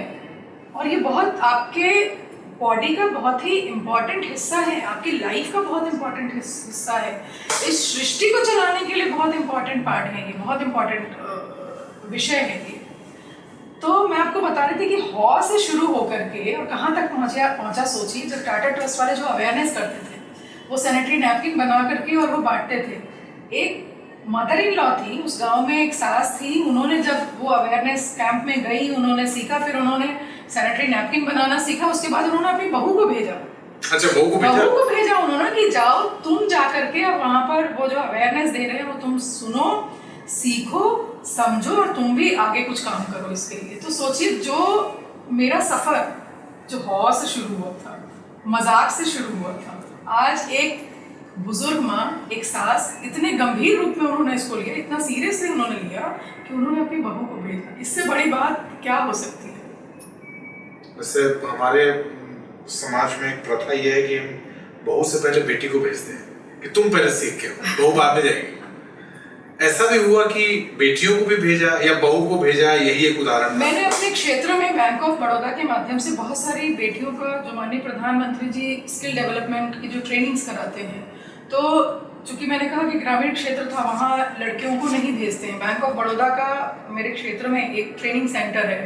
और ये बहुत आपके बॉडी का बहुत ही इम्पॉर्टेंट हिस्सा है, आपकी लाइफ का बहुत इम्पॉर्टेंट हिस्सा है, इस सृष्टि को चलाने के लिए बहुत इम्पॉर्टेंट पार्ट है, ये बहुत इम्पॉर्टेंट विषय है ये। तो मैं आपको बता रही थी कि हॉ से शुरू होकर के और कहाँ तक पहुँचा सोचिए। जब टाटा ट्रस्ट वाले जो अवेयरनेस करते थे, वो सैनिटरी नैपकिन बना करके और वो बांटते थे। एक मदर इन लॉ थी उस गांव में, एक सास थी, उन्होंने जब वो अवेयरनेस कैंप में गई, उन्होंने सीखा, फिर उन्होंने सैनिटरी नैपकिन बनाना सीखा। उसके बाद उन्होंने अपनी बहू को भेजा। अच्छा, बहू को भेजा उन्होंने कि जाओ तुम जा करके अब वहाँ पर वो जो अवेयरनेस दे रहे हैं वो तुम सुनो, सीखो, समझो, और तुम भी आगे कुछ काम करो इसके लिए। तो सोचिए, जो मेरा सफर जो हॉ से शुरू हुआ था, मजाक से शुरू हुआ था, आज एक बुजुर्ग माँ, एक सास, इतने गंभीर रूप में उन्होंने इसको लिया, इतना सीरियसली उन्होंने लिया कि उन्होंने अपनी बहू को भेजा। इससे बड़ी बात क्या हो सकती है? वैसे हमारे समाज में एक प्रथा यह है कि हम बहू से पहले बेटी को भेजते हैं कि तुम पहले सीख के, बहू बाद में जाएगी। ऐसा भी हुआ कि बेटियों को भी भेजा या बहू को भेजा? यही एक उदाहरण। मैंने अपने क्षेत्र में बैंक ऑफ बड़ौदा के माध्यम से बहुत सारी बेटियों का, जो माननीय प्रधानमंत्री जी स्किल डेवलपमेंट की जो ट्रेनिंग्स कराते हैं, तो चूंकि मैंने कहा कि ग्रामीण क्षेत्र था, वहाँ लड़कियों को नहीं भेजते हैं। बैंक ऑफ बड़ौदा का मेरे क्षेत्र में एक ट्रेनिंग सेंटर है,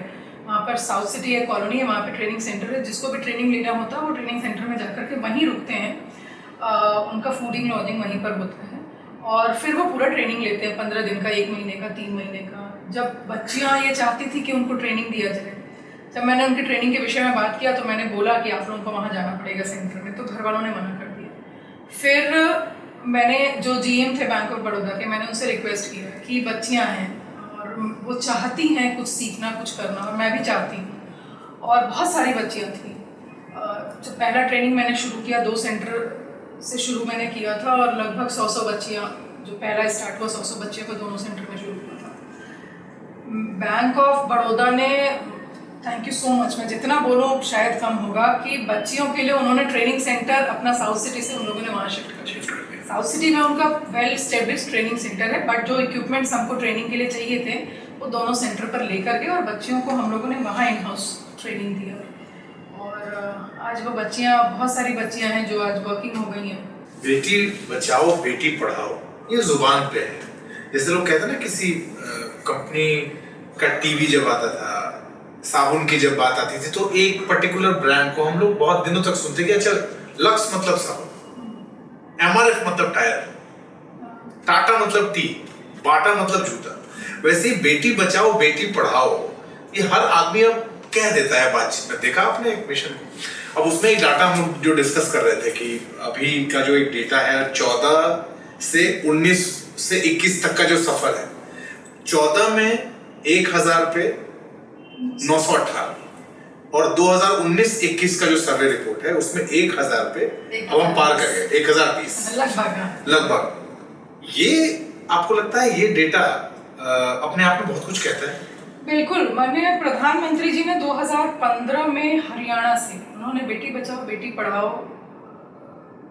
वहाँ पर साउथ सिटी एक कॉलोनी है, वहाँ पे ट्रेनिंग सेंटर है। जिसको भी ट्रेनिंग लेना होता है वो ट्रेनिंग सेंटर में जाकर के वहीं रुकते हैं, उनका फूडिंग लॉजिंग वहीं पर होता है, और फिर वो पूरा ट्रेनिंग लेते हैं, 15 दिन का, 1 महीने का, 3 महीने का। जब बच्चियाँ ये चाहती थी कि उनको ट्रेनिंग दिया जाए, जब मैंने उनकी ट्रेनिंग के विषय में बात किया तो मैंने बोला कि आप लोगों को वहाँ जाना पड़ेगा सेंटर में, तो घर वालों ने मना कर दिया। फिर मैंने जो GM थे बैंक ऑफ बड़ौदा के, मैंने उनसे रिक्वेस्ट किया कि बच्चियाँ हैं और वो चाहती हैं कुछ सीखना, कुछ करना, और मैं भी चाहती हूँ, और बहुत सारी बच्चियाँ थी। जब पहला ट्रेनिंग मैंने शुरू किया, 2 सेंटर से शुरू मैंने किया था, और लगभग 100 बच्चियाँ, जो पहला स्टार्ट हुआ 100 बच्चियों को दोनों सेंटर में शुरू किया था। बैंक ऑफ बड़ौदा ने, थैंक यू सो मच, मैं जितना बोलूँ शायद कम होगा, कि बच्चियों के लिए उन्होंने ट्रेनिंग सेंटर अपना साउथ सिटी से उन लोगों ने वहाँ शिफ्ट कर दिया। साउथ सिटी में उनका वेल स्टेब्लिश ट्रेनिंग सेंटर है, बट जो इक्विपमेंट्स हमको ट्रेनिंग के लिए चाहिए थे वो दोनों सेंटर पर लेकर गए, और बच्चियों को हम लोगों ने वहाँ इन हाउस ट्रेनिंग दिया। और आज वो बच्चियाँ, बहुत सारी बच्चियाँ हैं जो आज वर्किंग हो गई हैं। बेटी बचाओ बेटी पढ़ाओ, ये जुबान पे है। जैसे लोग कहते हैं ना, किसी कंपनी का टीवी जब आता था, साबुन की जब बात आती थी, तो एक पर्टिकुलर ब्रांड को हम लोग बहुत दिनों तक सुनते कि अच्छा लक्स मतलब साबुन, एमआरएफ मतलब टायर, टाटा मतलब टी, बाटा मतलब जूता। वैसे ही बेटी बचाओ बेटी पढ़ाओ ये हर आदमी अब कह देता है बातचीत में। देखा आपने एक मिशन को। अब उसमें एक डाटा हम जो डिस्कस कर रहे थे कि अभी का जो एक डेटा है 14 से 19 से 21 तक का जो सफर है, 14 में 1000 पे 918 और 2019-21 का जो सर्वे रिपोर्ट है उसमें 1000 पे अब हम पार कर गए, 1020 लगभग। ये आपको लगता है ये डेटा अपने आप में बहुत कुछ कहता है? बिल्कुल। माननीय प्रधानमंत्री जी ने 2015 में हरियाणा से उन्होंने बेटी बचाओ बेटी पढ़ाओ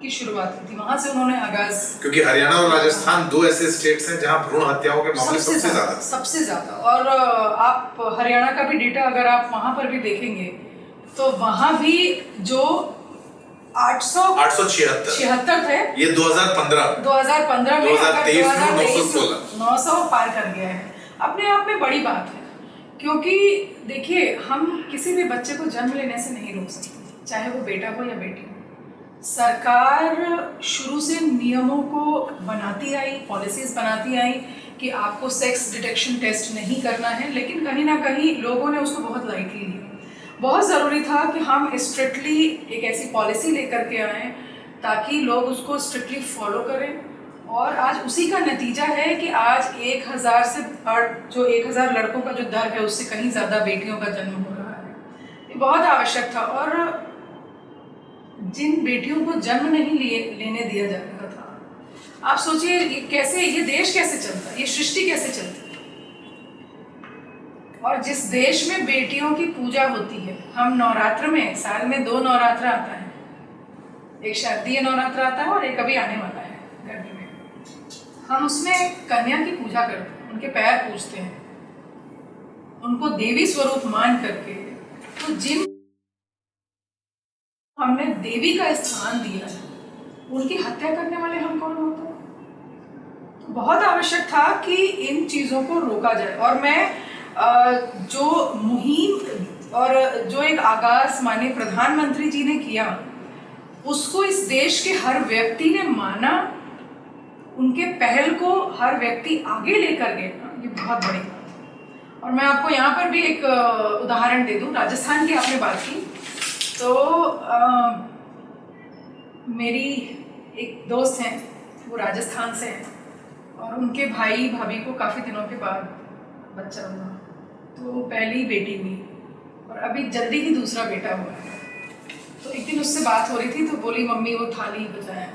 की शुरुआत की थी, वहां से उन्होंने आगाज। क्योंकि हरियाणा और राजस्थान दो ऐसे स्टेट्स हैं जहां भ्रूण हत्याओं के मामले सबसे ज्यादा। और आप हरियाणा का भी डेटा अगर आप वहां पर भी देखेंगे तो वहां भी जो 876 थे, ये 2015 में 2023 900 पार कर गया है। अपने आप में बड़ी बात है, क्योंकि देखिए हम किसी भी बच्चे को जन्म लेने से नहीं रोक सकते, चाहे वो बेटा हो या बेटी हो। सरकार शुरू से नियमों को बनाती आई, पॉलिसीज बनाती आई कि आपको सेक्स डिटेक्शन टेस्ट नहीं करना है, लेकिन कहीं ना कहीं लोगों ने उसको बहुत लाइटली लिया। बहुत ज़रूरी था कि हम स्ट्रिक्टली एक ऐसी पॉलिसी लेकर के आएँ ताकि लोग उसको स्ट्रिक्टली फॉलो करें, और आज उसी का नतीजा है कि आज 1000 से जो 1000 लड़कों का जो दर है उससे कहीं ज़्यादा बेटियों का जन्म हो रहा है। ये बहुत आवश्यक था। और जिन बेटियों को जन्म नहीं लेने दिया जा रहा था, आप सोचिए ये देश कैसे चलता, ये सृष्टि कैसे चलती। और जिस देश में बेटियों की पूजा होती है, हम नवरात्र में साल में 2 नवरात्र आता है, एक शारदीय नवरात्र आता है और एक अभी आने वाला है गर्मी में। हम उसमें कन्या की पूजा करते हैं, उनके पैर पूजते हैं, उनको देवी स्वरूप मान करके। तो जिन हमने देवी का स्थान दिया है, उनकी हत्या करने वाले हम कौन होते हैं? तो बहुत आवश्यक था कि इन चीज़ों को रोका जाए। और मैं जो मुहिम और जो एक आगाज माननीय प्रधानमंत्री जी ने किया, उसको इस देश के हर व्यक्ति ने माना, उनके पहल को हर व्यक्ति आगे लेकर गए, ये बहुत बड़ी बात है। और मैं आपको यहाँ पर भी एक उदाहरण दे दूँ। राजस्थान की आपने बात की, तो मेरी एक दोस्त हैं, वो राजस्थान से हैं, और उनके भाई भाभी को काफ़ी दिनों के बाद बच्चा हुआ। तो पहली बेटी हुई और अभी जल्दी ही दूसरा बेटा हुआ है। तो एक दिन उससे बात हो रही थी, तो बोली मम्मी वो थाली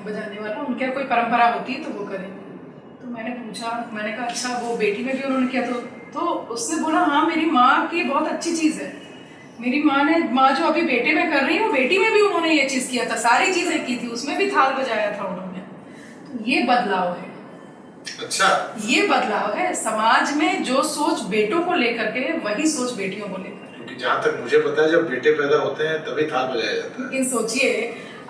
बजाने वाला उनके यहाँ कोई परंपरा होती है तो वो करेंगे। तो मैंने पूछा, मैंने कहा अच्छा वो बेटी में भी उन्होंने किया? तो उसने बोला हाँ मेरी माँ की बहुत अच्छी चीज़ है, मेरी माँ जो अभी बेटे में कर रही है वो बेटी में भी उन्होंने ये चीज़ किया था, सारी चीज़ें की थी, उसमें भी थाल बजाया था उन्होंने। तो ये बदलाव है। अच्छा, ये बदलाव है समाज में, जो सोच बेटों को लेकर के वही सोच बेटियों को लेकर। क्योंकि जहाँ तक मुझे पता है जब बेटे पैदा होते हैं तभी थाल बजाया जाता है। लेकिन सोचिए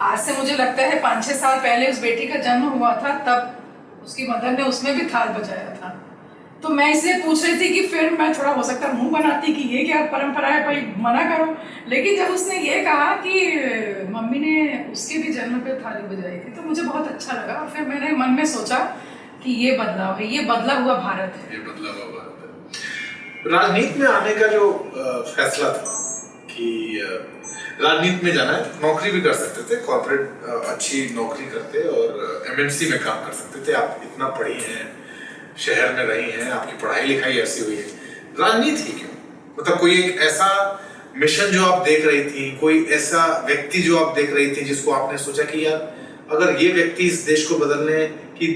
आज से मुझे लगता है 5-6 साल पहले उस बेटी का जन्म हुआ था, तब उसकी मदर ने उसमें भी थाल बजाया था। तो मैं इसलिए पूछ रही थी कि फिर मैं थोड़ा हो सकता मुंह बनाती कि ये क्या परंपरा है, भाई मना करो। लेकिन जब उसने ये कहा कि मम्मी ने उसके भी जन्म पे थाली बजाई थी, तो मुझे बहुत अच्छा लगा। फिर मैंने मन में सोचा कि ये बदलाव है, ये बदला हुआ भारत है, ये बदला हुआ भारत है। राजनीति में आने का जो फैसला था कि राजनीति में जाना है, नौकरी भी कर सकते थे, कॉर्पोरेट अच्छी नौकरी करते और एमएनसी में काम कर सकते थे। आप इतना पढ़ी हैं, शहर में रही हैं, आपकी पढ़ाई लिखाई ऐसी हुई है, राजनीति क्यों? मतलब कोई एक ऐसा मिशन जो आप देख रही थी, कोई ऐसा व्यक्ति जो आप देख रही थी जिसको आपने सोचा कि यार अगर ये व्यक्ति इस देश को बदलने की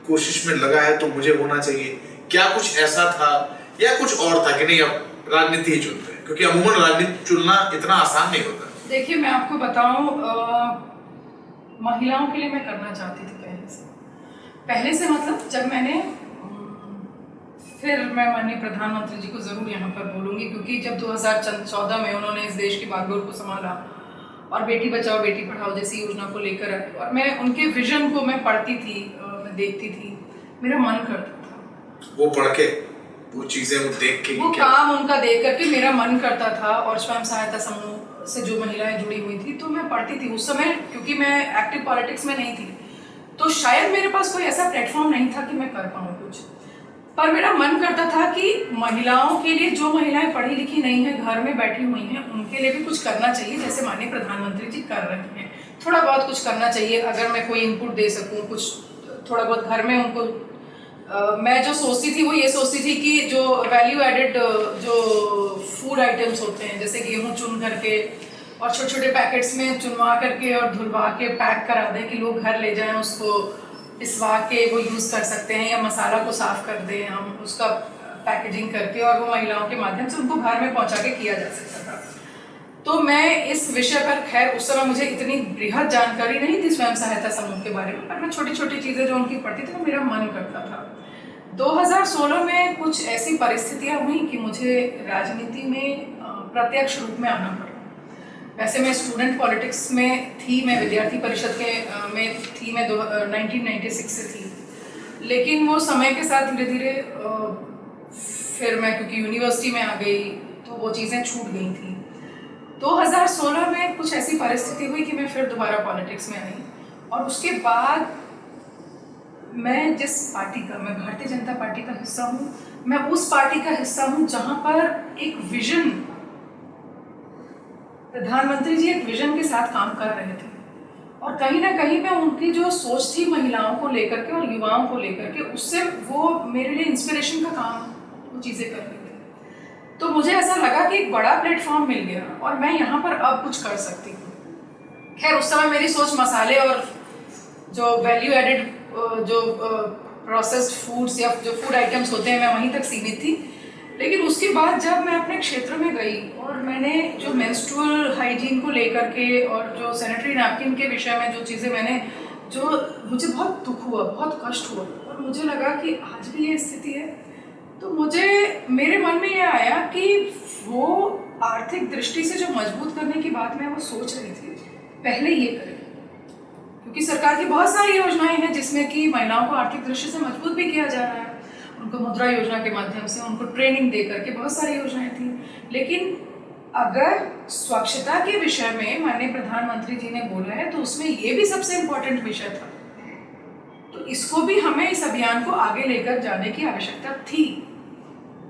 कोशिश में लगा है तो मुझे होना चाहिए। क्या कुछ ऐसा था या कुछ और था कि नहीं अब राजनीति ही चुनते हैं? क्योंकि अमूमन राजनीति चुनना इतना आसान नहीं होता। देखिए मैं आपको बताऊं, महिलाओं के लिए मैं करना चाहती थी पहले से मतलब जब मैंने फिर मैं माननीय प्रधानमंत्री जी को ज़रूर यहाँ पर बोलूँगी, क्योंकि जब 2014 में उन्होंने इस देश की बागडोर को संभाला और बेटी बचाओ बेटी पढ़ाओ जैसी योजना को लेकर आए, और मैं उनके विजन को मैं पढ़ती थी, मैं देखती थी, मेरा मन करता था वो पढ़ के वो चीजें वो देख के वो काम उनका देख करके मेरा मन करता था, और स्वयं सहायता समूह से जो महिलाएं जुड़ी हुई थी तो मैं पढ़ती थी उस समय, क्योंकि मैं एक्टिव पॉलिटिक्स में नहीं थी तो शायद मेरे पास कोई ऐसा प्लेटफॉर्म नहीं था कि मैं कर पाऊँ कुछ, पर मेरा मन करता था कि महिलाओं के लिए, जो महिलाएं पढ़ी लिखी नहीं है, घर में बैठी हुई हैं, उनके लिए भी कुछ करना चाहिए, जैसे माननीय प्रधानमंत्री जी कर रहे हैं। थोड़ा बहुत कुछ करना चाहिए, अगर मैं कोई इनपुट दे सकूं, कुछ थोड़ा बहुत घर में उनको मैं जो सोचती थी वो ये सोचती थी कि जो वैल्यू एडेड जो फूड आइटम्स होते हैं, जैसे गेहूं चुन करके और छोटे छोटे पैकेट्स में चुनवा करके और धुलवा के पैक करा दें कि लोग घर ले जाएं, उसको पिसवा के वो यूज़ कर सकते हैं, या मसाला को साफ कर दें हम उसका पैकेजिंग करके, और वो महिलाओं के माध्यम से उनको घर में पहुंचा के किया जा सकता था। तो मैं इस विषय पर, खैर उस समय मुझे इतनी बृहद जानकारी नहीं थी स्वयं सहायता समूह के बारे में, पर मैं छोटी छोटी चीज़ें जो उनकी पढ़ती थी तो मेरा मन करता था। 2016 में कुछ ऐसी परिस्थितियां हुई कि मुझे राजनीति में प्रत्यक्ष रूप में आना पड़ा। वैसे मैं स्टूडेंट पॉलिटिक्स में थी, मैं विद्यार्थी परिषद के में थी, मैं 1996 से थी, लेकिन वो समय के साथ धीरे धीरे फिर मैं क्योंकि यूनिवर्सिटी में आ गई तो वो चीज़ें छूट गई थी। 2016 में कुछ ऐसी परिस्थिति हुई कि मैं फिर दोबारा पॉलिटिक्स में आई, और उसके बाद मैं जिस पार्टी का, मैं भारतीय जनता पार्टी का हिस्सा हूँ, मैं उस पार्टी का हिस्सा हूँ जहाँ पर एक विजन, प्रधानमंत्री जी एक विजन के साथ काम कर रहे थे, और कहीं ना कहीं मैं उनकी जो सोच थी महिलाओं को लेकर के और युवाओं को लेकर के, उससे वो मेरे लिए इंस्पिरेशन का काम वो चीज़ें कर रहे थे। तो मुझे ऐसा लगा कि एक बड़ा प्लेटफॉर्म मिल गया और मैं यहाँ पर अब कुछ कर सकती हूँ। खैर उस समय मेरी सोच मसाले और जो वैल्यू एडेड जो प्रोसेस्ड फूड्स या जो फूड आइटम्स होते हैं, मैं वहीं तक सीमित थी। लेकिन उसके बाद जब मैं अपने क्षेत्र में गई और मैंने जो मेंस्ट्रुअल हाइजीन को लेकर के और जो सैनिटरी नैपकिन के विषय में जो चीज़ें मैंने, जो मुझे बहुत दुख हुआ, बहुत कष्ट हुआ, और मुझे लगा कि आज भी ये स्थिति है, तो मुझे मेरे मन में ये आया कि वो आर्थिक दृष्टि से जो मजबूत करने की बात मैं वो सोच रही थी, पहले ये करें, क्योंकि सरकार की बहुत सारी योजनाएं हैं जिसमें कि महिलाओं को आर्थिक दृष्टि से मजबूत भी किया जा रहा है। उनको मुद्रा योजना के माध्यम से उनको ट्रेनिंग दे करके बहुत सारी योजनाएं थी। लेकिन अगर स्वच्छता के विषय में माननीय प्रधानमंत्री जी ने बोला है तो उसमें ये भी सबसे इम्पोर्टेंट विषय था, तो इसको भी हमें, इस अभियान को आगे लेकर जाने की आवश्यकता थी,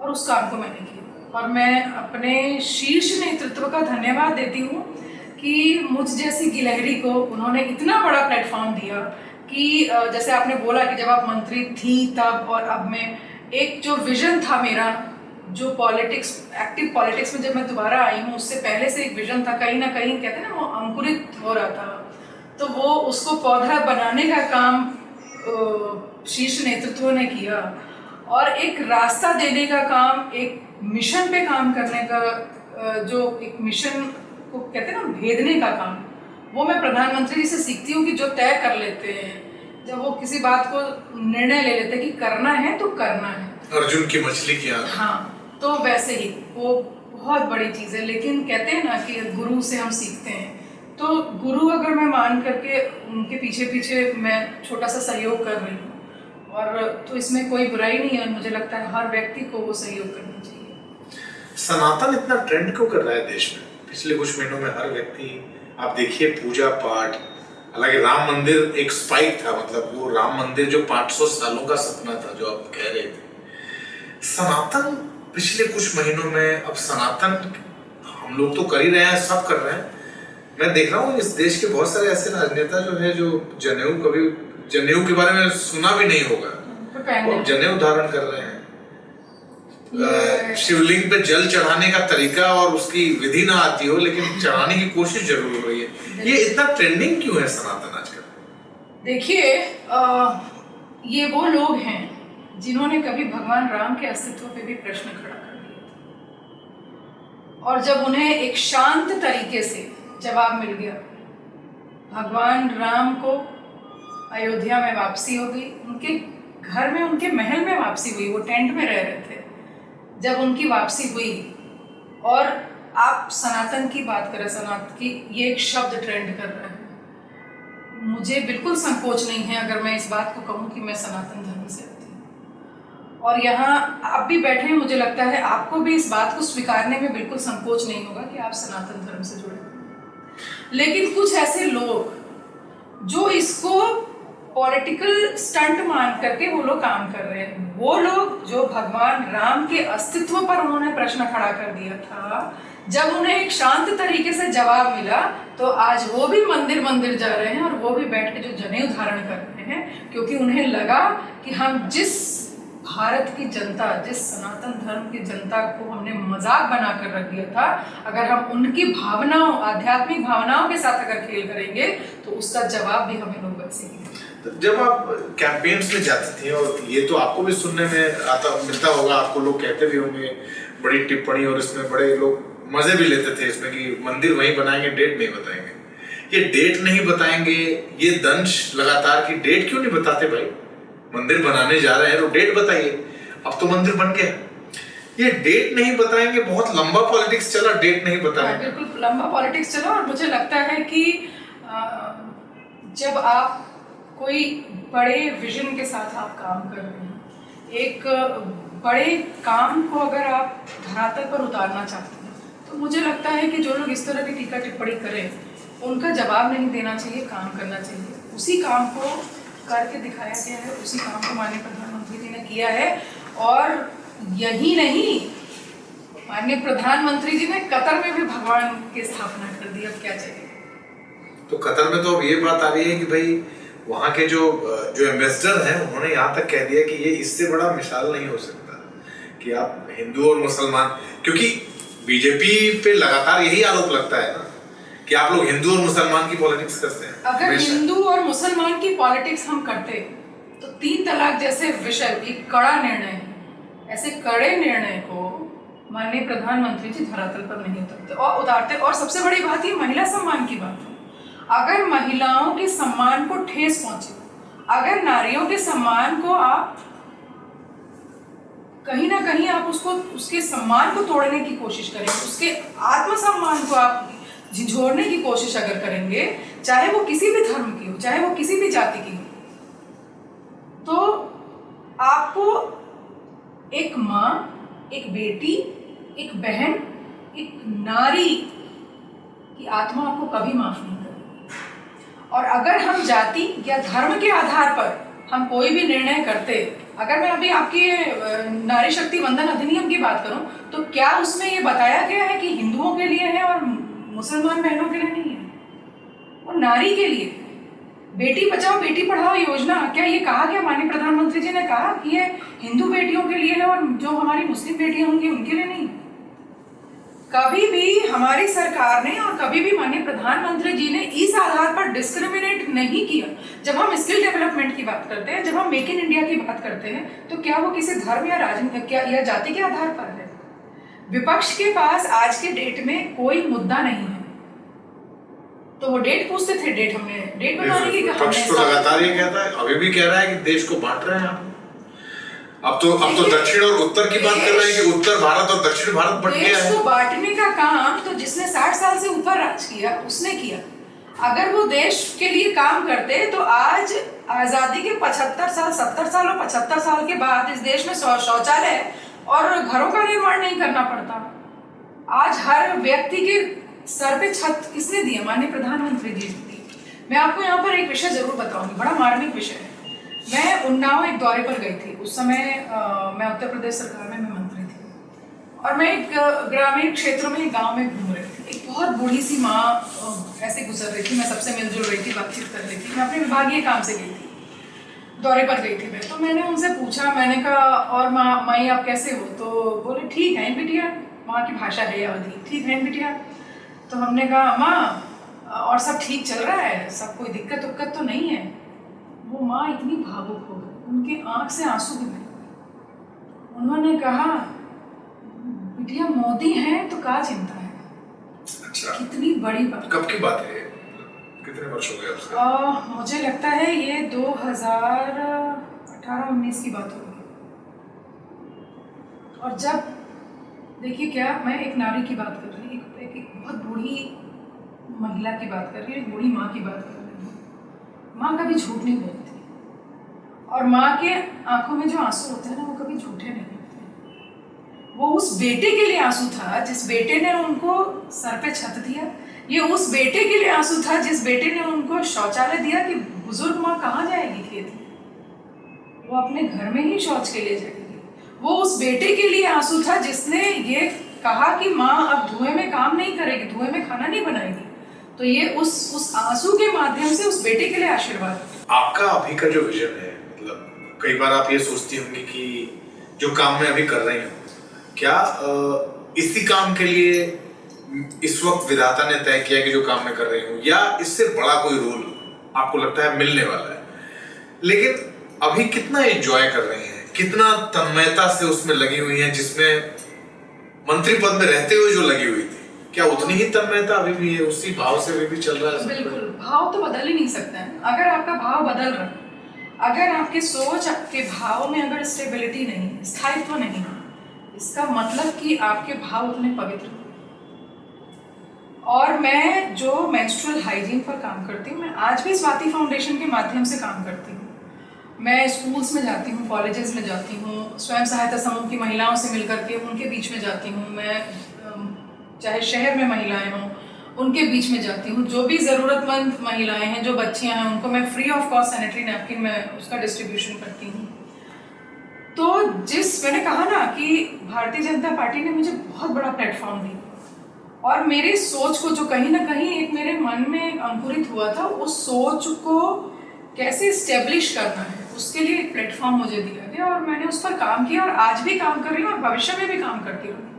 और उस काम को मैंने किया। और मैं अपने शीर्ष नेतृत्व का धन्यवाद देती हूँ कि मुझ जैसी गिलहरी को उन्होंने इतना बड़ा प्लेटफॉर्म दिया कि जैसे आपने बोला कि जब आप मंत्री थी तब और अब में, एक जो विजन था मेरा, जो पॉलिटिक्स, एक्टिव पॉलिटिक्स में जब मैं दोबारा आई हूँ, उससे पहले से एक विजन था, कहीं ना कहीं कहते हैं ना वो अंकुरित हो रहा था, तो वो उसको पौधा बनाने का काम शीर्ष नेतृत्व ने किया, और एक रास्ता देने का काम, एक मिशन पे काम करने का, जो एक मिशन को कहते हैं ना भेदने का काम, वो मैं प्रधानमंत्री जी से सीखती हूँ कि जो तय कर लेते हैं, जब वो किसी बात को निर्णय ले लेते हैं कि करना है तो करना है, अर्जुन की मछली की आग। हाँ, तो वैसे ही वो बहुत बड़ी चीज़ है। लेकिन कहते हैं ना कि गुरु से हम सीखते हैं, तो गुरु अगर मैं मान करके उनके पीछे पीछे मैं छोटा सा सहयोग कर रही हूँ, और तो इसमें कोई बुराई नहीं है, मुझे लगता है हर व्यक्ति को वो सहयोग करना चाहिए। सनातन इतना ट्रेंड क्यों कर रहा है देश में? पिछले कुछ महीनों में हर व्यक्ति, आप देखिए पूजा पाठ, हालांकि राम मंदिर एक स्पाइक था, मतलब वो राम मंदिर जो 500 सालों का सपना था जो आप कह रहे थे, सनातन पिछले कुछ महीनों में, अब सनातन हम लोग तो कर ही रहे हैं, सब कर रहे हैं। मैं देख रहा हूँ इस देश के बहुत सारे ऐसे राजनेता जो है जो जनेऊ के बारे में सुना भी नहीं होगा, वो जनेऊ धारण कर रहे हैं। शिवलिंग पे जल चढ़ाने का तरीका और उसकी विधि ना आती हो, लेकिन चढ़ाने की कोशिश जरूर हो रही है। ये इतना ट्रेंडिंग क्यों है सनातन आजकल? देखिए, ये वो लोग हैं जिन्होंने कभी भगवान राम के अस्तित्व पे भी प्रश्न खड़ा कर दिया, और जब उन्हें एक शांत तरीके से जवाब मिल गया, भगवान राम को अयोध्या में वापसी हो गई, उनके घर में, उनके महल में वापसी हुई, वो टेंट में रह रहे थे, जब उनकी वापसी हुई, और आप सनातन की बात करें, सनातन की ये एक शब्द ट्रेंड कर रहा है, मुझे बिल्कुल संकोच नहीं है अगर मैं इस बात को कहूँ कि मैं सनातन धर्म से आती हूँ, और यहाँ आप भी बैठे हैं, मुझे लगता है आपको भी इस बात को स्वीकारने में बिल्कुल संकोच नहीं होगा कि आप सनातन धर्म से जुड़े हैं। लेकिन कुछ ऐसे लोग जो इसको पॉलिटिकल स्टंट मान करके वो लोग काम कर रहे हैं, वो लोग जो भगवान राम के अस्तित्व पर उन्होंने प्रश्न खड़ा कर दिया था, जब उन्हें एक शांत तरीके से जवाब मिला तो आज वो भी मंदिर मंदिर जा रहे हैं और वो भी बैठ के जो जनेऊ धारण कर रहे हैं, क्योंकि उन्हें लगा कि हम जिस भारत की जनता, जिस सनातन धर्म की जनता को हमने मजाक बना कर रख दिया था, अगर हम उनकी भावनाओं, आध्यात्मिक भावनाओं के साथ अगर खेल करेंगे तो उसका जवाब भी हमें लोग बचेंगे। जब आप कैंपेन्स में जाती थी, और ये तो आपको भी सुनने में आता मिलता होगा, आपको लोग कहते भी होंगे बड़ी टिप्पणी, और इसमें बड़े लोग मजे भी लेते थे इसमें कि मंदिर वहीं बनाएंगे, डेट नहीं बताएंगे। ये डेट नहीं बताएंगे, ये दंश लगातार की डेट क्यों नहीं बताते भाई? मंदिर बनाने जा रहे हैं तो डेट बताइए। अब तो मंदिर बन गया, ये डेट नहीं बताएंगे, बहुत लंबा पॉलिटिक्स चला, डेट नहीं बताएंगे। बिल्कुल लंबा पॉलिटिक्स चला। और मुझे लगता है कि जब आप कोई बड़े विजन के साथ आप काम कर रहे हैं, एक बड़े काम को अगर आप धरातल पर उतारना चाहते हैं, तो मुझे लगता है कि जो लोग इस तरह की टीका टिप्पणी करें उनका जवाब नहीं देना चाहिए, काम करना चाहिए। उसी काम को करके दिखाया गया है, उसी काम को माननीय प्रधानमंत्री जी ने किया है। और यही नहीं, माननीय प्रधानमंत्री जी ने कतर में भी भगवान की स्थापना कर दी। अब क्या चाहिए? तो कतर में तो अब ये बात आ रही है कि भाई वहाँ के जो एम्बेसडर हैं उन्होंने यहाँ तक कह दिया कि ये इससे बड़ा मिसाल नहीं हो सकता कि आप हिंदू और मुसलमान, क्योंकि बीजेपी पे लगातार यही आरोप लगता है ना कि आप लोग हिंदू और मुसलमान की पॉलिटिक्स करते हैं। अगर हिंदू और मुसलमान की पॉलिटिक्स हम करते तो 3 तलाक जैसे विषय एक कड़ा निर्णय है, ऐसे कड़े निर्णय को माननीय प्रधानमंत्री जी धरातल पर नहीं उतारते। और सबसे बड़ी बात, ये महिला सम्मान की बात है। अगर महिलाओं के सम्मान को ठेस पहुंचे, अगर नारियों के सम्मान को आप कहीं ना कहीं आप उसके सम्मान को तोड़ने की कोशिश करेंगे, उसके आत्मसम्मान को आप झिझोड़ने की कोशिश अगर करेंगे, चाहे वो किसी भी धर्म की हो, चाहे वो किसी भी जाति की हो, तो आपको एक माँ, एक बेटी, एक बहन, एक नारी की आत्मा आपको कभी माफ नहीं करेगी। और अगर हम जाति या धर्म के आधार पर हम कोई भी निर्णय करते, अगर मैं अभी आपकी नारी शक्ति वंदन अधिनियम की बात करूं, तो क्या उसमें ये बताया गया है कि हिंदुओं के लिए है और मुसलमान बहनों के लिए नहीं है? वो नारी के लिए। बेटी बचाओ बेटी पढ़ाओ योजना, क्या ये कहा गया, माननीय प्रधानमंत्री जी ने कहा कि ये हिंदू बेटियों के लिए है और जो हमारी मुस्लिम बेटियां होंगी उनके लिए नहीं? कभी भी हमारी सरकार ने और कभी भी माननीय प्रधानमंत्री जी ने इस आधार पर डिस्क्रिमिनेट नहीं किया। जब हम स्किल डेवलपमेंट की बात करते हैं, जब हम मेक इन इंडिया की बात करते हैं, तो क्या वो किसी धर्म या जाति के आधार पर है? विपक्ष के पास आज के डेट में कोई मुद्दा नहीं है, तो वो डेट पूछते थे, डेट बताने की। विपक्ष तो लगातार ये कहता है, अभी भी कह रहा है कि देश को बांट रहे हैं आप। अब तो दक्षिण और उत्तर की बात कर रहे हैं कि उत्तर भारत और दक्षिण भारत बट गया है। देश को बांटने का काम तो जिसने 60 साल से ऊपर राज किया उसने किया। अगर वो देश के लिए काम करते तो आज आजादी के 75 साल, 70 साल और 75 साल के बाद इस देश में शौचालय और घरों का निर्माण नहीं करना पड़ता। आज हर व्यक्ति के सर पे छत किसने दिया? माननीय प्रधानमंत्री जी दी। मैं आपको यहाँ पर एक विषय जरूर बताऊंगी, बड़ा मार्मिक विषय है। मैं उन्नाव एक दौरे पर गई थी, उस समय मैं उत्तर प्रदेश सरकार में मैं मंत्री थी, और मैं एक ग्रामीण क्षेत्रों में, एक गाँव में घूम रही थी। एक बहुत बूढ़ी सी माँ ऐसे गुजर रही थी, मैं सबसे मिलजुल रही थी, बातचीत कर रही थी। मैं अपने विभागीय काम से गई थी, दौरे पर गई थी मैं। तो मैंने उनसे पूछा, मैंने कहा और माई आप कैसे हो? तो बोले ठीक है बिटिया, वहाँ की भाषा है अवधी, ठीक है बिटिया। तो हमने कहा माँ और सब ठीक चल रहा है, सब कोई दिक्कत उक्कत तो नहीं है? वो माँ इतनी भावुक हो गई, उनके आंख से आंसू भी निकले। उन्होंने कहा बिटिया मोदी हैं तो क्या चिंता है? अच्छा, कितनी बड़ी बात। कब की बात है? कितने वर्ष हो गए उसके? मुझे लगता है ये 2018-19 की बात होगी। और जब देखिए, क्या मैं एक नारी की बात कर रही, एक बहुत बूढ़ी महिला की बात कर रही, एक बूढ़ी माँ की बात कर रही हूँ। माँ कभी झूठ नहीं बोलती, और माँ के आंखों में जो आंसू होते हैं ना, वो कभी झूठे नहीं होते। वो उस बेटे के लिए आंसू था जिस बेटे ने उनको सर पे छत दिया। ये उस बेटे के लिए आंसू था जिस बेटे ने उनको शौचालय दिया कि बुजुर्ग माँ कहाँ जाएगी खेत में, वो अपने घर में ही शौच के लिए जाएगी। वो उस बेटे के लिए आंसू था जिसने ये कहा कि माँ अब धुएं में काम नहीं करेगी, धुएं में खाना नहीं बनाएगी। तो ये उस आंसू के माध्यम से उस बेटे के लिए आशीर्वाद। आपका अभी का जो विजन है, मतलब कई बार आप ये सोचती होंगी कि जो काम मैं अभी कर रही हूँ, क्या इसी काम के लिए इस वक्त विधाता ने तय किया कि जो काम मैं कर रही हूँ, या इससे बड़ा कोई रोल आपको लगता है मिलने वाला है? लेकिन अभी कितना एंजॉय कर रही हैं, कितना तन्मयता से उसमें लगी हुई हैं, जिसमें मंत्री पद में रहते हुए जो लगी हुई थी, क्या उतनी ही तन्मयता अभी भी है? उसी भाव से अभी भी चल रहा है? बिल्कुल, भाव तो बदल ही नहीं सकता है। अगर आपका भाव बदल रहा है, अगर आपके सोच, आपके भाव में अगर स्टेबिलिटी नहीं, स्थायित्व नहीं, इसका मतलब कि आपके भाव उतने पवित्र नहीं। और मैं जो मेंस्ट्रुअल हाइजीन पर काम करती हूँ, मैं आज भी स्वाति फाउंडेशन के माध्यम से काम करती हूँ। मैं स्कूल्स में जाती हूँ, कॉलेजेस में जाती हूँ, स्वयं सहायता समूह की महिलाओं से मिलकर के उनके बीच में जाती हूँ। मैं चाहे शहर में महिलाएं हों, उनके बीच में जाती हूँ। जो भी ज़रूरतमंद महिलाएं हैं, जो बच्चियां हैं, उनको मैं free of cost sanitary napkin में उसका डिस्ट्रीब्यूशन करती हूँ। तो मैंने कहा ना कि भारतीय जनता पार्टी ने मुझे बहुत बड़ा प्लेटफॉर्म दिया, और मेरी सोच को जो कहीं ना कहीं एक मेरे मन में अंकुरित हुआ था, उस सोच को कैसे स्टेब्लिश करना है, उसके लिए एक प्लेटफॉर्म मुझे दिया गया, और मैंने उस पर काम किया, और आज भी काम कर रही हूँ, और भविष्य में भी काम करती रहूँगी।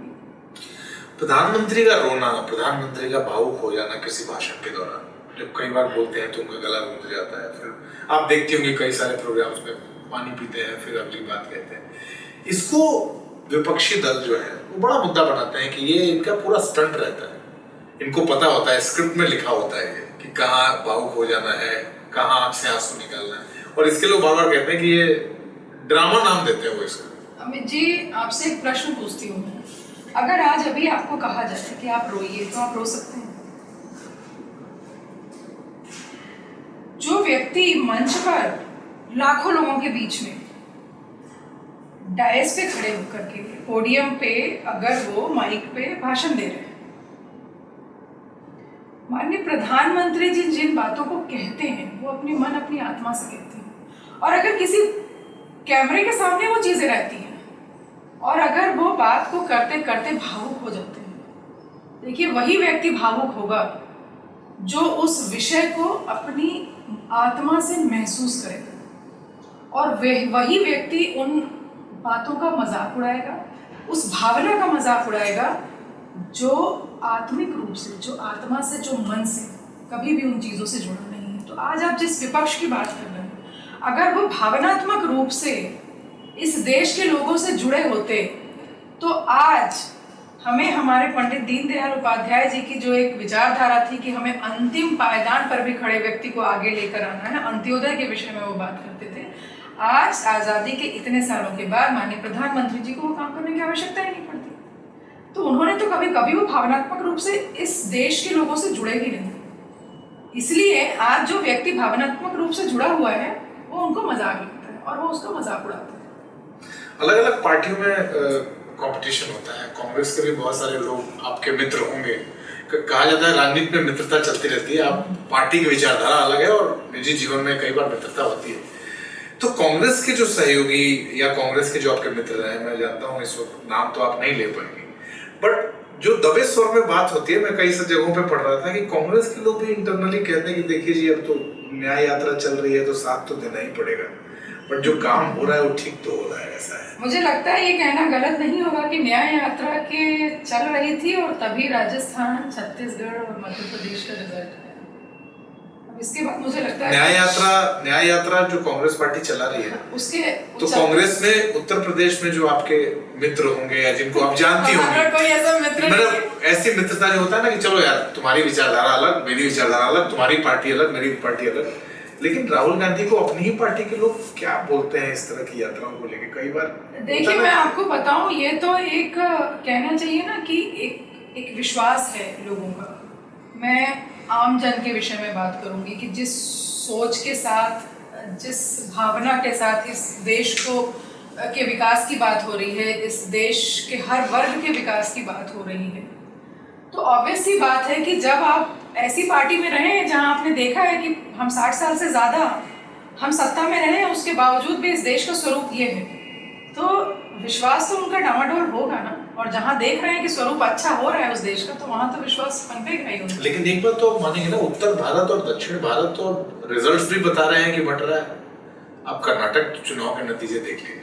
प्रधानमंत्री का रोना, प्रधानमंत्री का भावुक हो जाना किसी भाषण के दौरान, जब कई बार बोलते हैं तो उनका गला गूंज जाता है, फिर आप देखती होंगी कई सारे प्रोग्राम्स में पानी पीते हैं, फिर अगली बात कहते हैं, इसको विपक्षी दल जो है वो बड़ा मुद्दा बनाते हैं कि ये इनका पूरा स्टंट रहता है। इनको पता होता है, स्क्रिप्ट में लिखा होता है कि कहाँ भावुक हो जाना है, कहाँ आंख से आंसू निकालना है, और इसके लोग बार बार कहते हैं कि ये ड्रामा नाम देते हैं वो इसका। अमित जी, आपसे एक प्रश्न पूछती हूँ मैं, अगर आज अभी आपको कहा जाए कि आप रोइए, तो आप रो सकते हैं? जो व्यक्ति मंच पर लाखों लोगों के बीच में डायस पे खड़े होकर के, पोडियम पे, अगर वो माइक पे भाषण दे रहे हैं, माननीय प्रधानमंत्री जी जिन बातों को कहते हैं वो अपनी मन, अपनी आत्मा से कहते हैं, और अगर किसी कैमरे के सामने वो चीजें रहती हैं, और अगर वो बात को करते करते भावुक हो जाते हैं, देखिए वही व्यक्ति भावुक होगा जो उस विषय को अपनी आत्मा से महसूस करेगा, और वही व्यक्ति उन बातों का मजाक उड़ाएगा, उस भावना का मजाक उड़ाएगा जो आत्मिक रूप से, जो आत्मा से, जो मन से कभी भी उन चीज़ों से जुड़ा नहीं है। तो आज आप जिस विपक्ष की बात कर रहे हैं, अगर वो भावनात्मक रूप से इस देश के लोगों से जुड़े होते, तो आज हमें हमारे पंडित दीनदयाल उपाध्याय जी की जो एक विचारधारा थी कि हमें अंतिम पायदान पर भी खड़े व्यक्ति को आगे लेकर आना है, अंत्योदय के विषय में वो बात करते थे। आज आज़ादी के इतने सालों के बाद माननीय प्रधानमंत्री जी को वो काम करने की आवश्यकता ही नहीं पड़ती। तो उन्होंने तो कभी कभी वो भावनात्मक रूप से इस देश के लोगों से जुड़े ही नहीं। इसलिए आज जो व्यक्ति भावनात्मक रूप से जुड़ा हुआ है वो उनको मजाक लगता है और वो उसका मजाक उड़ाते हैं। अलग अलग पार्टियों में कंपटीशन होता है, कांग्रेस के भी बहुत सारे लोग आपके मित्र होंगे। कहा जाता है राजनीति में मित्रता चलती रहती है, आप पार्टी की विचारधारा अलग है और निजी जीवन में कई बार मित्रता होती है। तो कांग्रेस के जो सहयोगी या कांग्रेस के जो आपके मित्र रहे, मैं जानता हूँ इस वक्त नाम तो आप नहीं ले पाएंगे, बट जो दबे स्वर में बात होती है, मैं कई सारी जगहों पे पढ़ रहा था कि कांग्रेस के लोग भी इंटरनली कहते हैं कि देखिए जी, अब तो न्याय यात्रा चल रही है तो साथ तो देना ही पड़ेगा, बट जो काम हो रहा है वो ठीक तो हो रहा है, ऐसा है। मुझे लगता है ये कहना गलत नहीं होगा कि न्याय यात्रा के चल रही थी और तभी राजस्थान, छत्तीसगढ़ और मध्य प्रदेश का रिजल्ट है। अब इसके बाद मुझे लगता है न्याय यात्रा जो कांग्रेस पार्टी चला रही है उसके तो कांग्रेस में उत्तर प्रदेश में जो आपके मित्र होंगे या जिनको आप जानती होंगी, कोई ऐसा मित्र मतलब ऐसी मित्रता जो होता है ना कि चलो यार तुम्हारी विचारधारा अलग, मेरी विचारधारा अलग, तुम्हारी पार्टी अलग, मेरी पार्टी अलग, लेकिन राहुल गांधी को अपनी ही पार्टी के लोग क्या बोलते हैं इस तरह की यात्राओं को लेकर? कई बार देखिए, मैं आपको बताऊं, ये तो एक कहना चाहिए ना कि एक विश्वास है लोगों का। मैं आम जन के विषय में बात करूंगी कि जिस सोच के साथ जिस भावना के साथ इस देश को के विकास की बात हो रही है, इस देश के हर वर्ग के विकास की बात हो रही है, तो ऑब्वियस सी बात है कि जब आप ऐसी पार्टी में रहे हैं जहां आपने देखा है कि हम 60 साल से ज़्यादा हम सत्ता में रहे हैं, उसके बावजूद भी इस देश का स्वरूप ये है, तो विश्वास तो उनका डामाडोल होगा ना। और जहां देख रहे हैं कि स्वरूप अच्छा हो रहा है उस देश का, तो वहां तो विश्वास पनपेगा ही उनका। लेकिन एक बात तो मानेंगे ना, उत्तर भारत और दक्षिण भारत तो रिजल्ट्स भी बता रहे हैं कि बट रहा है। आप कर्नाटक चुनाव के नतीजे देख लीजिए,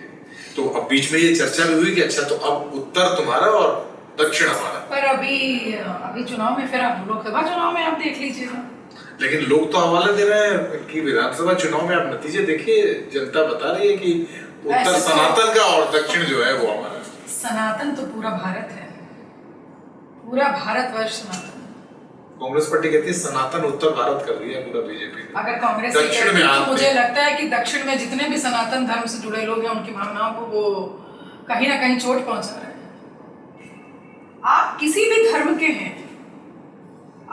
तो अब बीच में ये चर्चा भी हुई कि अच्छा तो अब उत्तर तुम्हारा और दक्षिण हमारा। पर अभी चुनाव में, फिर आप लोकसभा चुनाव में आप देख लीजिएगा। लेकिन लोग तो हवाले दे रहे हैं कि विधानसभा चुनाव में आप नतीजे देखिए, जनता बता रही है कि उत्तर सनातन का और दक्षिण जो है वो हमारा। सनातन तो पूरा भारत है, पूरा भारतवर्ष सनातन। कांग्रेस पार्टी कहती है सनातन उत्तर भारत कर रही है पूरा बीजेपी। अगर कांग्रेस दक्षिण में तो मुझे लगता है कि दक्षिण में जितने भी सनातन धर्म से जुड़े लोग हैं, उनकी भावनाओं को वो कहीं ना कहीं चोट पहुंचा रहे हैं। आप किसी भी धर्म के हैं,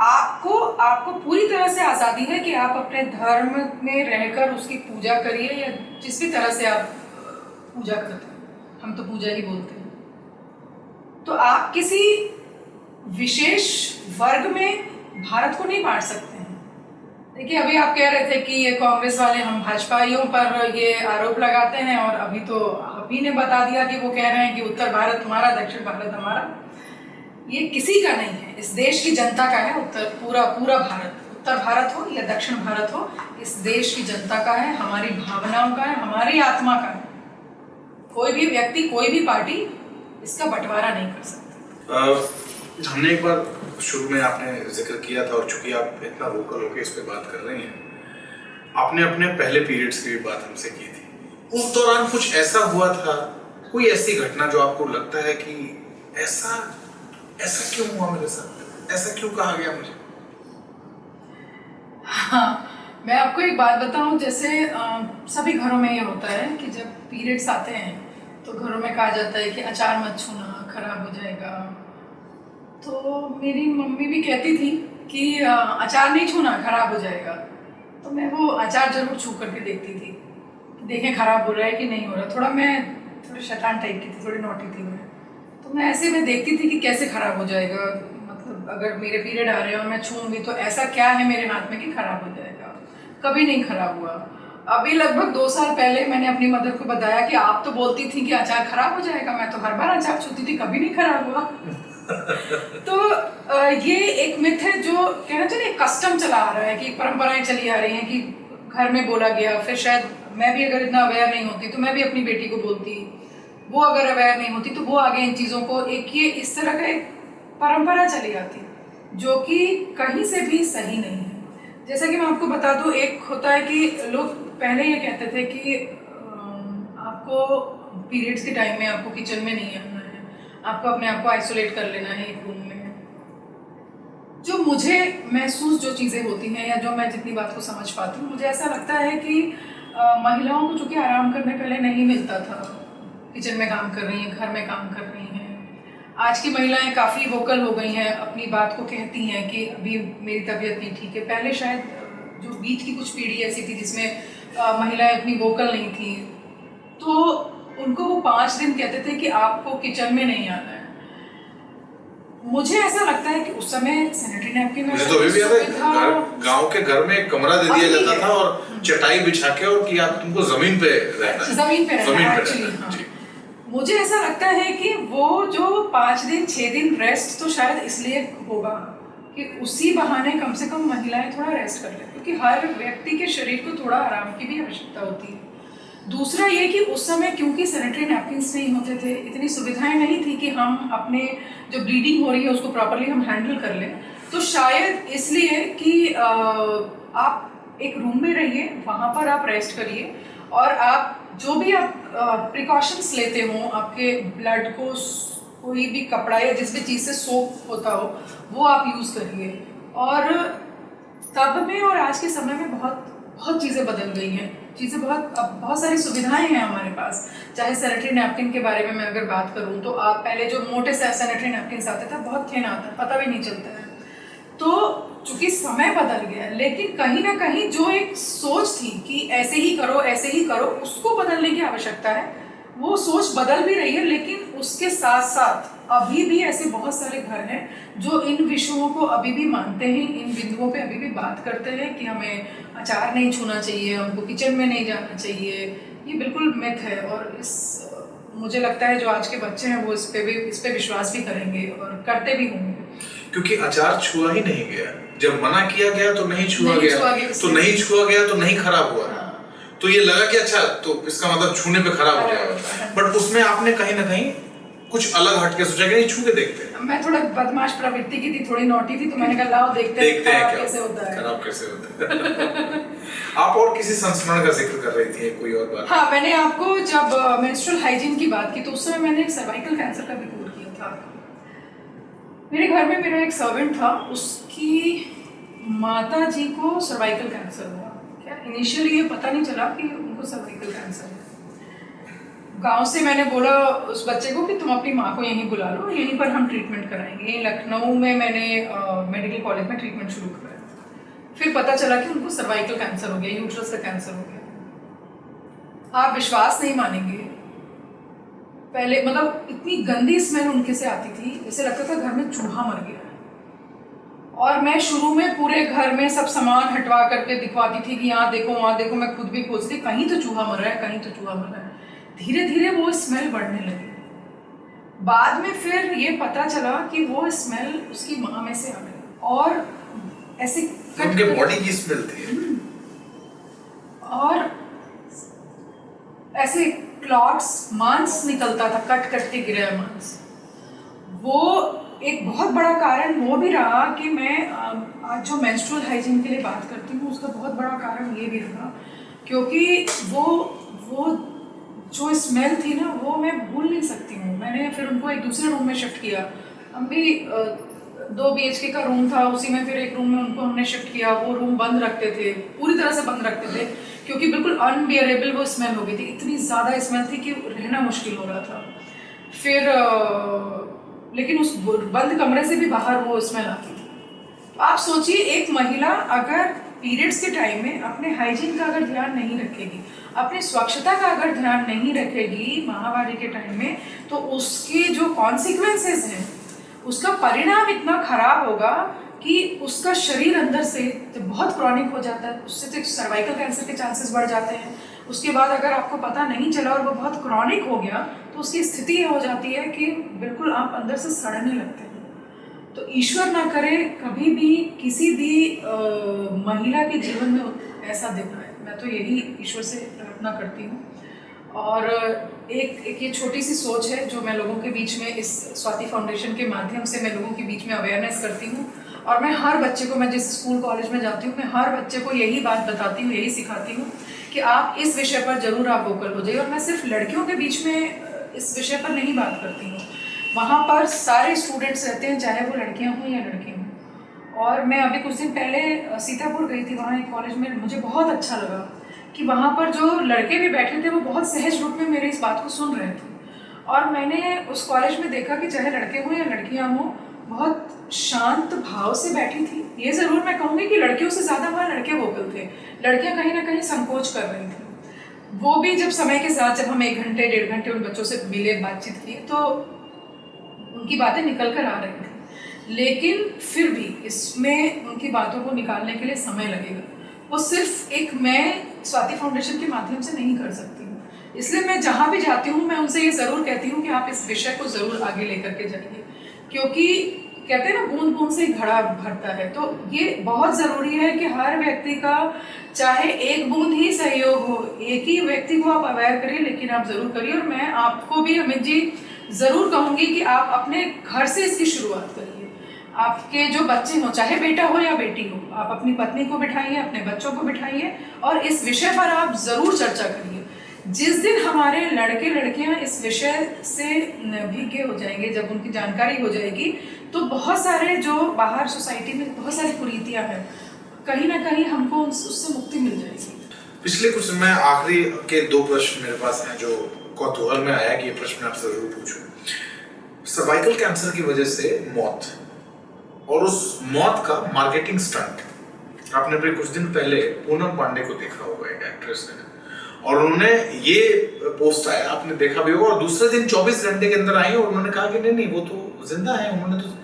आपको पूरी तरह से आजादी है कि आप अपने धर्म में रहकर उसकी पूजा करिए, या जिस भी तरह से आप पूजा करते हैं, हम तो पूजा ही बोलते हैं। तो आप किसी विशेष वर्ग में भारत को नहीं बांट सकते हैं। देखिए, अभी आप कह रहे थे कि ये कांग्रेस वाले हम भाजपाइयों पर ये आरोप लगाते हैं, और अभी तो आप ही ने बता दिया कि वो कह रहे हैं कि उत्तर भारत हमारा, दक्षिण भारत हमारा। ये किसी का नहीं है, इस देश की जनता का है। पूरा भारत, उत्तर भारत हो या दक्षिण भारत हो, इस देश की जनता का है, हमारी भावनाओं का है, हमारी आत्मा का है। कोई भी व्यक्ति, कोई भी पार्टी इसका बंटवारा नहीं कर सकती। हमने एक बार शुरू में आपने जिक्र किया था, और चूंकि आप इतना वोकल होकर इस पे बात कर रही हैं, आपने अपने पहले पीरियड्स की भी बात हमसे की थी। उस दौरान कुछ ऐसा हुआ था, कोई ऐसी घटना जो आपको लगता है कि ऐसा क्यों हुआ मेरे साथ, ऐसा क्यों कहा गया मुझे? हाँ, मैं आपको एक बात बताऊं, जैसे सभी घरों में ये होता है कि जब पीरियड्स आते हैं तो घरों में कहा जाता है कि अचार मत छूना, खराब हो जाएगा। तो मेरी मम्मी भी कहती थी कि अचार नहीं छूना, खराब हो जाएगा। तो मैं वो अचार जरूर छू करके देखती थी, देखें खराब हो रहा है कि नहीं हो रहा। थोड़ी शैतान टाइप की थी, थोड़ी नॉटी थी मैं। तो मैं ऐसे में देखती थी कि कैसे खराब हो जाएगा, मतलब अगर मेरे पीरियड आ रहे हैं और मैं छूऊंगी तो ऐसा क्या है मेरे हाथ में कि खराब हो जाएगा। कभी नहीं खराब हुआ। अभी लगभग 2 साल पहले मैंने अपनी मदर को बताया कि आप तो बोलती थी कि अचार खराब हो जाएगा, मैं तो हर बार अचार छूती थी, कभी नहीं खराब हुआ। तो ये एक मिथ है, जो कहना चाहिए कस्टम चला आ रहा है, कि परंपराएं चली आ रही हैं कि घर में बोला गया। फिर शायद मैं भी अगर इतना अवेयर नहीं होती तो मैं भी अपनी बेटी को बोलती, वो अगर अवेयर नहीं होती तो वो आगे इन चीज़ों को, एक ये इस तरह का एक परंपरा चली आती जो कि कहीं से भी सही नहीं है। जैसा कि मैं आपको बता दूं, एक होता है कि लोग पहले ये कहते थे कि आपको पीरियड्स के टाइम में आपको किचन में नहीं आना है, आपको अपने आप को आइसोलेट कर लेना है एक रूम में। जो मुझे महसूस जो चीज़ें होती हैं, या जो मैं जितनी बात को समझ पाती हूँ, मुझे ऐसा लगता है कि महिलाओं को चूँकि आराम करने पहले नहीं मिलता था, किचन में काम कर रही हैं, घर में काम कर रही हैं। आज की महिलाएं काफ़ी वोकल हो गई हैं, अपनी बात को कहती हैं कि अभी मेरी तबीयत नहीं ठीक है। पहले शायद जो बीच की कुछ पीढ़ी ऐसी थी जिसमें महिलाएं इतनी वोकल नहीं थी, तो उनको वो 5 दिन कहते थे कि आपको किचन में नहीं आना है। मुझे ऐसा लगता है कि उस समय सैनिटरी नैपकिन मुझे तो अभी भी याद है, गांव के घर में एक कमरा दे दिया जाता था और चटाई बिछा के, और कि आप तुमको जमीन पे रहना है, जमीन पे रहना है। मुझे ऐसा लगता है कि वो जो 5 दिन 6 दिन रेस्ट तो शायद इसलिए होगा कि उसी बहाने कम से कम महिलाएं थोड़ा रेस्ट कर लें, क्योंकि हर व्यक्ति के शरीर को थोड़ा आराम की भी आवश्यकता होती है। दूसरा ये कि उस समय क्योंकि सैनिटरी नैपकिन्स नहीं होते थे, इतनी सुविधाएं नहीं थी कि हम अपने जो ब्लीडिंग हो रही है उसको प्रॉपरली हम हैंडल कर लें, तो शायद इसलिए कि आप एक रूम में रहिए, वहाँ पर आप रेस्ट करिए, और आप जो भी आप प्रिकॉशंस लेते हो, आपके ब्लड को कोई भी कपड़ा या जिस भी चीज़ से सोप होता हो वो आप यूज़ करिए। और तब में और आज के समय में बहुत चीज़ें बदल गई हैं, चीज़ें बहुत सारी सुविधाएं हैं हमारे पास। चाहे सैनिटरी नैपकिन के बारे में मैं अगर बात करूं, तो आप पहले जो मोटे सैनिटरी नैपकिन आते थे, बहुत थिन आता है, पता भी नहीं चलता है। तो चूंकि समय बदल गया है, लेकिन कहीं ना कहीं जो एक सोच थी कि ऐसे ही करो, उसको बदलने की आवश्यकता है। वो सोच बदल भी रही है, लेकिन उसके साथ साथ अभी भी ऐसे बहुत सारे घर हैं जो इन विषयों को अभी भी मानते हैं, इन बिंदुओं पे अभी भी बात करते हैं कि हमें अचार नहीं छूना चाहिए, हमको किचन में नहीं जाना चाहिए। ये बिल्कुल मिथ है, और मुझे लगता है जो आज के बच्चे हैं वो इस पे विश्वास भी करेंगे और करते भी होंगे। क्योंकि अचार छुआ ही नहीं गया, जब मना किया गया तो नहीं छुआ नहीं गया, छुआ गया, तो नहीं छुआ गया तो नहीं खराब हुआ। हाँ। तो ये लगा कि अच्छा, तो इसका मतलब छूने पे खराब हो जाएगा, बट उसमें आपने कहीं ना कहीं कुछ अलग हटके सोचा कि नहीं, छू के देखते हैं। मैं थोड़ा बदमाश प्रवृत्ति की थी, थोड़ी नोटी थी, तो मैंने कहा लाओ देखते हैं क्या कैसे होता है, खराब कैसे होता है। आप और किसी संस्मरण का जिक्र कर रही थी, कोई और बात? हाँ, मैंने आपको जब मेंस्ट्रुअल हाइजीन की बात की तो उस समय मैंने एक सर्वाइकल कैंसर का रिपोर्ट किया था। मेरे घर में मेरा एक सर्वेंट था, उसकी माता जी को सर्वाइकल कैंसर हुआ। क्या इनिशियली ये पता नहीं चला कि उनको सर्वाइकल कैंसर है। गांव से मैंने बोला उस बच्चे को कि तुम अपनी माँ को यहीं बुला लो, यहीं पर हम ट्रीटमेंट कराएंगे। यहीं लखनऊ में मैंने मेडिकल कॉलेज में ट्रीटमेंट शुरू कराया। फिर पता चला कि उनको सर्वाइकल कैंसर हो गया, यूट्रस का कैंसर हो गया। आप विश्वास नहीं मानेंगे, पहले मतलब इतनी गंदी स्मेल उनके से आती थी, जैसे लगता था घर में चूहा मर गया। और मैं शुरू में पूरे घर में सब सामान हटवा करके दिखवाती थी कि यहाँ देखो वहाँ देखो, मैं खुद भी खोजती कहीं तो चूहा मर रहा है, कहीं तो चूहा मर रहा है। धीरे धीरे वो स्मेल बढ़ने लगी। बाद में फिर ये पता चला कि वो स्मेल उसकी माँ में से आ गई, और ऐसे उनके बॉडी की स्मेल थी, और ऐसे क्लॉट्स, मांस निकलता था, कट कट के गिरा मांस। वो एक बहुत बड़ा कारण वो भी रहा कि मैं आज जो मेंस्ट्रुअल हाइजीन के लिए बात करती हूँ, उसका बहुत बड़ा कारण ये भी रहा क्योंकि वो जो स्मेल थी ना, वो मैं भूल नहीं सकती हूँ। मैंने फिर उनको एक दूसरे रूम में शिफ्ट किया। हम भी 2 BHK का रूम था, उसी में फिर एक रूम में उनको हमने शिफ्ट किया। वो रूम बंद रखते थे, पूरी तरह से बंद रखते थे, क्योंकि बिल्कुल अनबियरेबल वो स्मेल हो गई थी। इतनी ज़्यादा स्मेल थी कि रहना मुश्किल हो रहा था। फिर लेकिन उस बंद कमरे से भी बाहर वो स्मेल आती थी। तो आप सोचिए, एक महिला अगर पीरियड्स के टाइम में अपने हाइजीन का अगर ध्यान नहीं रखेगी, अपनी स्वच्छता का अगर ध्यान नहीं रखेगी माहवारी के टाइम में, तो उसके जो कॉन्सिक्वेंसेस हैं, उसका परिणाम इतना खराब होगा कि उसका शरीर अंदर से तो बहुत क्रॉनिक हो जाता है। उससे तो सर्वाइकल कैंसर के चांसेस बढ़ जाते हैं। उसके बाद अगर आपको पता नहीं चला और वो बहुत क्रॉनिक हो गया, तो उसकी स्थिति ये हो जाती है कि बिल्कुल आप अंदर से सड़ने लगते हैं। तो ईश्वर ना करे कभी भी किसी भी महिला के जीवन में ऐसा दिन आए। मैं तो यही ईश्वर से प्रार्थना करती हूँ। और एक ये छोटी सी सोच है जो मैं लोगों के बीच में इस स्वाति फाउंडेशन के माध्यम से मैं लोगों के बीच में अवेयरनेस करती हूँ। और मैं हर बच्चे को, मैं जिस स्कूल कॉलेज में जाती हूँ, मैं हर बच्चे को यही बात बताती हूँ, यही सिखाती हूँ कि आप इस विषय पर ज़रूर आप वोकल हो जाइए। और मैं सिर्फ लड़कियों के बीच में इस विषय पर नहीं बात करती हूँ, वहाँ पर सारे स्टूडेंट्स रहते हैं, चाहे वो लड़कियाँ हों या लड़के हों। और मैं अभी कुछ दिन पहले सीतापुर गई थी, वहाँ एक कॉलेज में मुझे बहुत अच्छा लगा कि वहाँ पर जो लड़के भी बैठे थे वो बहुत सहज रूप में मेरी इस बात को सुन रहे थे। और मैंने उस कॉलेज में देखा कि चाहे लड़के हों या लड़कियाँ हों, बहुत शांत भाव से बैठी थी। ये ज़रूर मैं कहूँगी कि लड़कियों से ज़्यादा वहाँ लड़के वोकल थे, लड़कियाँ कहीं ना कहीं संकोच कर रही थी। वो भी जब समय के साथ, जब हम 1 घंटे 1.5 घंटे उन बच्चों से मिले, बातचीत की, तो उनकी बातें निकल कर आ रही थी। लेकिन फिर भी इसमें उनकी बातों को निकालने के लिए समय लगेगा। वो सिर्फ एक मैं स्वाति फाउंडेशन के माध्यम से नहीं कर सकती हूँ। इसलिए मैं जहाँ भी जाती हूँ मैं उनसे ये ज़रूर कहती हूँ कि आप इस विषय को ज़रूर आगे लेकर के जाइए, क्योंकि कहते हैं ना, बूंद बूंद से घड़ा भरता है। तो ये बहुत ज़रूरी है कि हर व्यक्ति का चाहे एक बूंद ही सहयोग हो, एक ही व्यक्ति को आप अवेयर करिए, लेकिन आप ज़रूर करिए। और मैं आपको भी अमित जी ज़रूर कहूँगी कि आप अपने घर से इसकी शुरुआत करिए। आपके जो बच्चे हों, चाहे बेटा हो या बेटी हो, आप अपनी पत्नी को बिठाइए, अपने बच्चों को बिठाइए और इस विषय पर आप ज़रूर चर्चा करिए। जिस दिन हमारे लड़के लड़कियां इस विषय से भिज्ञ हो जाएंगे, जब उनकी जानकारी हो जाएगी, तो बहुत सारे जो बाहर सोसाइटी में बहुत सारी कुरीतियां हैं, कहीं ना कहीं हमको उससे मुक्ति मिल जाएगी। पिछले कुछ समय आखिरी के 2 प्रश्न मेरे पास हैं जो कौतूहल में आया कि ये प्रश्न आपसे जरूर पूछूं। सर्वाइकल कैंसर की वजह से मौत और उस मौत का मार्केटिंग स्टंट। आपने अभी कुछ दिन पहले पूनम पांडे को देखा होगा, एक एक्ट्रेस है, और उन्होंने ये पोस्ट आया, आपने देखा भी होगा, और दूसरे दिन 24 घंटे के अंदर आई और उन्होंने कहा कि नहीं नहीं वो तो जिंदा है। उन्होंने तो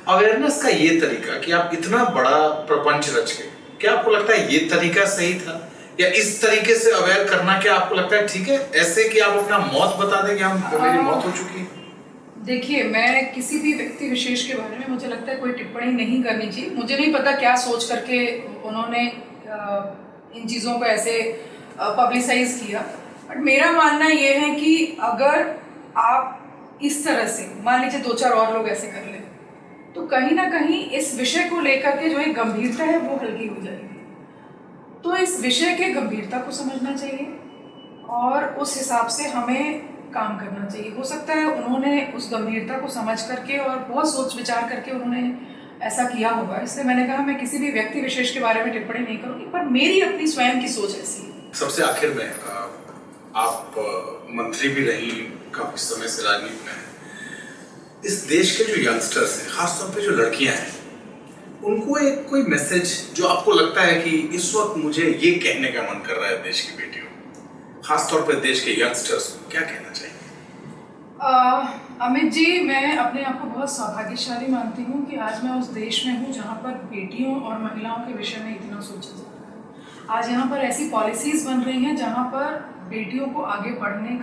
अवेयरनेस का ये तरीका कि आप इतना बड़ा प्रपंच रच के, क्या आपको लगता है ये तरीका सही था, या इस तरीके से अवेयर करना क्या आपको लगता है ठीक है, ऐसे कि आप अपना मौत बता दें कि हम मेरी मौत हो चुकी है? देखिए, मैं किसी भी व्यक्ति विशेष के बारे में मुझे लगता है कोई टिप्पणी नहीं करनी चाहिए। मुझे नहीं पता क्या सोच करके उन्होंने इन चीज़ों को ऐसे पब्लिसाइज किया, बट मेरा मानना ये है कि अगर आप इस तरह से मान लीजिए 2-4 और लोग ऐसे कर लें, तो कहीं ना कहीं इस विषय को लेकर के जो एक गंभीरता है वो हल्की हो जाएगी। तो इस विषय के गंभीरता को समझना चाहिए और उस हिसाब से हमें काम करना चाहिए। हो सकता है उन्होंने उस गंभीरता को समझ करके और बहुत सोच विचार करके उन्होंने ऐसा किया होगा, इसलिए मैंने कहा मैं किसी भी व्यक्ति विशेष के बारे में टिप्पणी नहीं करूँगी, पर मेरी अपनी स्वयं की सोच ऐसी है। सबसे आखिर में आप मंत्री भी रही काफी समय से राजनीति में हैं। इस देश के जो यंगस्टर्स हैं, खासतौर पे जो लड़कियां हैं, उनको एक कोई मैसेज जो आपको लगता है कि इस वक्त मुझे ये कहने का मन कर रहा है देश की बेटियों, खासतौर पे देश के यंगस्टर्स को क्या कहना चाहिए? अमित जी, मैं अपने आप को बहुत सौभाग्यशाली मानती हूँ कि आज मैं उस देश में हूँ जहाँ पर बेटियों और महिलाओं के विषय में इतना सोचा जा रहा है। आज यहाँ पर ऐसी पॉलिसीज़ बन रही हैं जहाँ पर बेटियों को आगे पढ़ने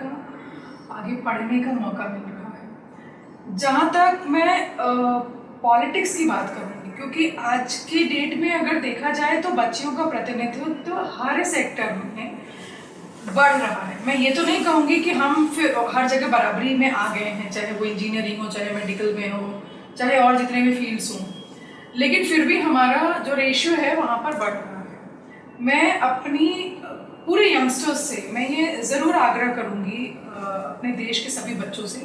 का मौका मिल रहा है। जहाँ तक मैं पॉलिटिक्स की बात करूँगी, क्योंकि आज की डेट में अगर देखा जाए तो बच्चियों का प्रतिनिधित्व हर सेक्टर में बढ़ रहा है। मैं ये तो नहीं कहूँगी कि हम फिर हर जगह बराबरी में आ गए हैं, चाहे वो इंजीनियरिंग हो, चाहे मेडिकल में हो, चाहे और जितने भी फील्ड्स हों, लेकिन फिर भी हमारा जो रेशियो है वहाँ पर बढ़ रहा है। मैं अपनी पूरे यंगस्टर्स से मैं ये ज़रूर आग्रह करूँगी अपने देश के सभी बच्चों से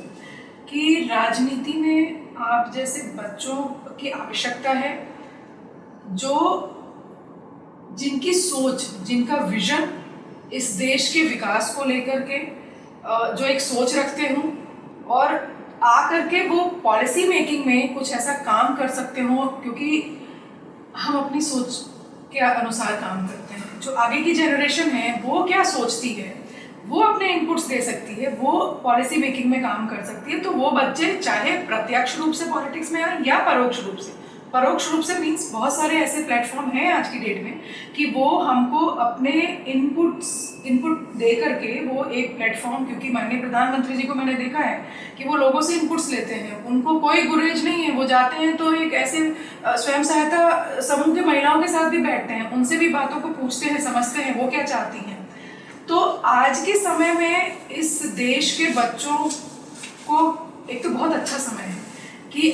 कि राजनीति में आप जैसे बच्चों की आवश्यकता है, जो जिनकी सोच, जिनका विजन इस देश के विकास को लेकर के जो एक सोच रखते हों और आकर के वो पॉलिसी मेकिंग में कुछ ऐसा काम कर सकते हों, क्योंकि हम अपनी सोच के अनुसार काम करते हैं। जो आगे की जनरेशन है वो क्या सोचती है, वो अपने इनपुट्स दे सकती है, वो पॉलिसी मेकिंग में काम कर सकती है। तो वो बच्चे चाहे प्रत्यक्ष रूप से पॉलिटिक्स में आए या परोक्ष रूप से मीन्स बहुत सारे ऐसे प्लेटफॉर्म हैं आज की डेट में कि वो हमको अपने इनपुट दे करके वो एक प्लेटफॉर्म, क्योंकि माननीय प्रधानमंत्री जी को मैंने देखा है कि वो लोगों से इनपुट्स लेते हैं, उनको कोई गुरेज नहीं है, वो जाते हैं तो एक ऐसे स्वयं सहायता समूह के महिलाओं के साथ भी बैठते हैं, उनसे भी बातों को पूछते हैं, समझते हैं वो क्या चाहती हैं। तो आज के समय में इस देश के बच्चों को एक तो बहुत अच्छा समय है कि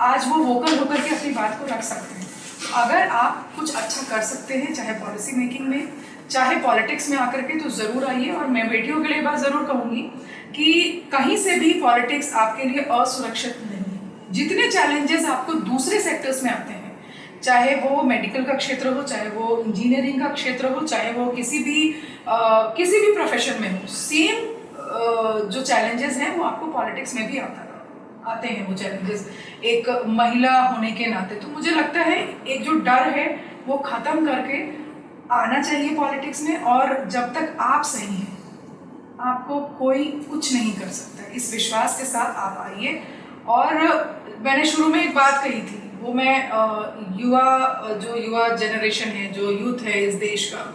आज वो वोकल होकर के अपनी बात को रख सकते हैं। तो अगर आप कुछ अच्छा कर सकते हैं, चाहे पॉलिसी मेकिंग में, चाहे पॉलिटिक्स में आकर के, तो ज़रूर आइए। और मैं बेटियों के लिए बात ज़रूर कहूँगी कि कहीं से भी पॉलिटिक्स आपके लिए असुरक्षित नहीं है। जितने चैलेंजेस आपको दूसरे सेक्टर्स में आते हैं, चाहे वो मेडिकल का क्षेत्र हो, चाहे वो इंजीनियरिंग का क्षेत्र हो, चाहे वो किसी भी प्रोफेशन में हो, सेम जो चैलेंजेस हैं वो आपको पॉलिटिक्स में भी आते हैं वो चैलेंजेस, एक महिला होने के नाते। तो मुझे लगता है एक जो डर है वो ख़त्म करके आना चाहिए पॉलिटिक्स में, और जब तक आप सही हैं आपको कोई कुछ नहीं कर सकता। इस विश्वास के साथ आप आइए। और मैंने शुरू में एक बात कही थी, वो मैं युवा जनरेशन है, जो यूथ है इस देश का,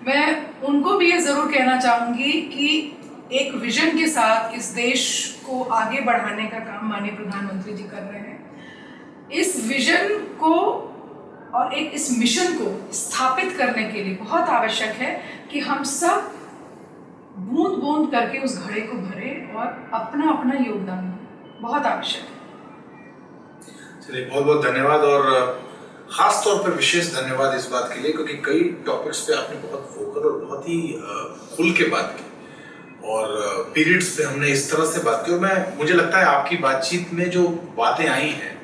मैं उनको भी ये ज़रूर कहना चाहूँगी कि एक विजन के साथ इस देश को आगे बढ़ाने का काम माननीय प्रधानमंत्री जी कर रहे हैं। इस विजन को और इस मिशन को स्थापित करने के लिए बहुत आवश्यक है कि हम सब बूंद बूंद करके उस घड़े को भरें और अपना अपना योगदान दें। बहुत आवश्यक है। चलिए, बहुत बहुत धन्यवाद, और खास तौर पर विशेष धन्यवाद इस बात के लिए क्योंकि कई टॉपिक्स पे आपने बहुत वोकल और बहुत ही खुल के बात की, और पीरियड्स पे हमने इस तरह से बात की, और मुझे लगता है आपकी बातचीत में जो बातें आई हैं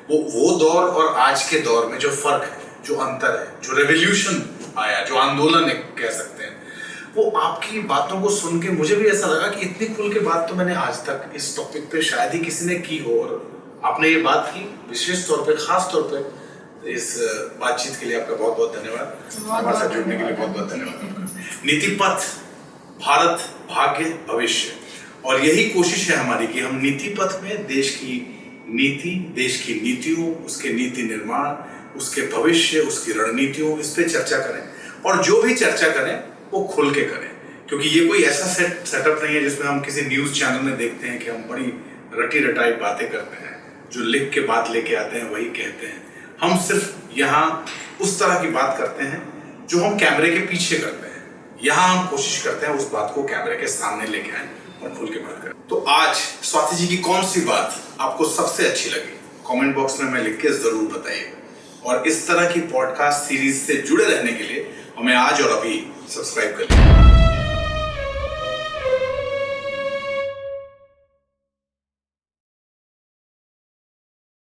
वो दौर और आज के दौर में जो फर्क है, जो अंतर है, जो रेवोल्यूशन आया, जो आंदोलन कह सकते हैं, वो आपकी बातों को सुन के मुझे भी ऐसा लगा कि इतनी खुल के बात तो मैंने आज तक इस टॉपिक पे शायद ही किसी ने की हो, और आपने ये बात की, विशेष तौर पे, खास तौर पे इस बातचीत के लिए आपका बहुत बहुत धन्यवाद। हमारे साथ जुड़ने के लिए बहुत बहुत धन्यवाद। नीति पथ, भारत भाग्य भविष्य, और यही कोशिश है हमारी कि हम नीति पथ में देश की नीति, देश की नीतियों, उसके नीति निर्माण, उसके भविष्य, उसकी रणनीतियों, इस पे चर्चा करें, और जो भी चर्चा करें वो खुल के करें, क्योंकि ये कोई ऐसा सेटअप नहीं है जिसमें हम किसी न्यूज चैनल में देखते हैं कि हम बड़ी रटी रटाई बातें करते हैं, जो लिख के बात लेके आते हैं वही कहते हैं। हम सिर्फ यहाँ उस तरह की बात करते हैं जो हम कैमरे के पीछे करते हैं। यहाँ हम कोशिश करते हैं उस बात को कैमरे के सामने लेके आए और खुल के बात करें। तो आज स्वाति जी की कौन सी बात आपको सबसे अच्छी लगी, कमेंट बॉक्स में लिख के जरूर बताइए। और इस तरह की पॉडकास्ट सीरीज से जुड़े रहने के लिए हमें आज और अभी सब्सक्राइब कर लीजिए।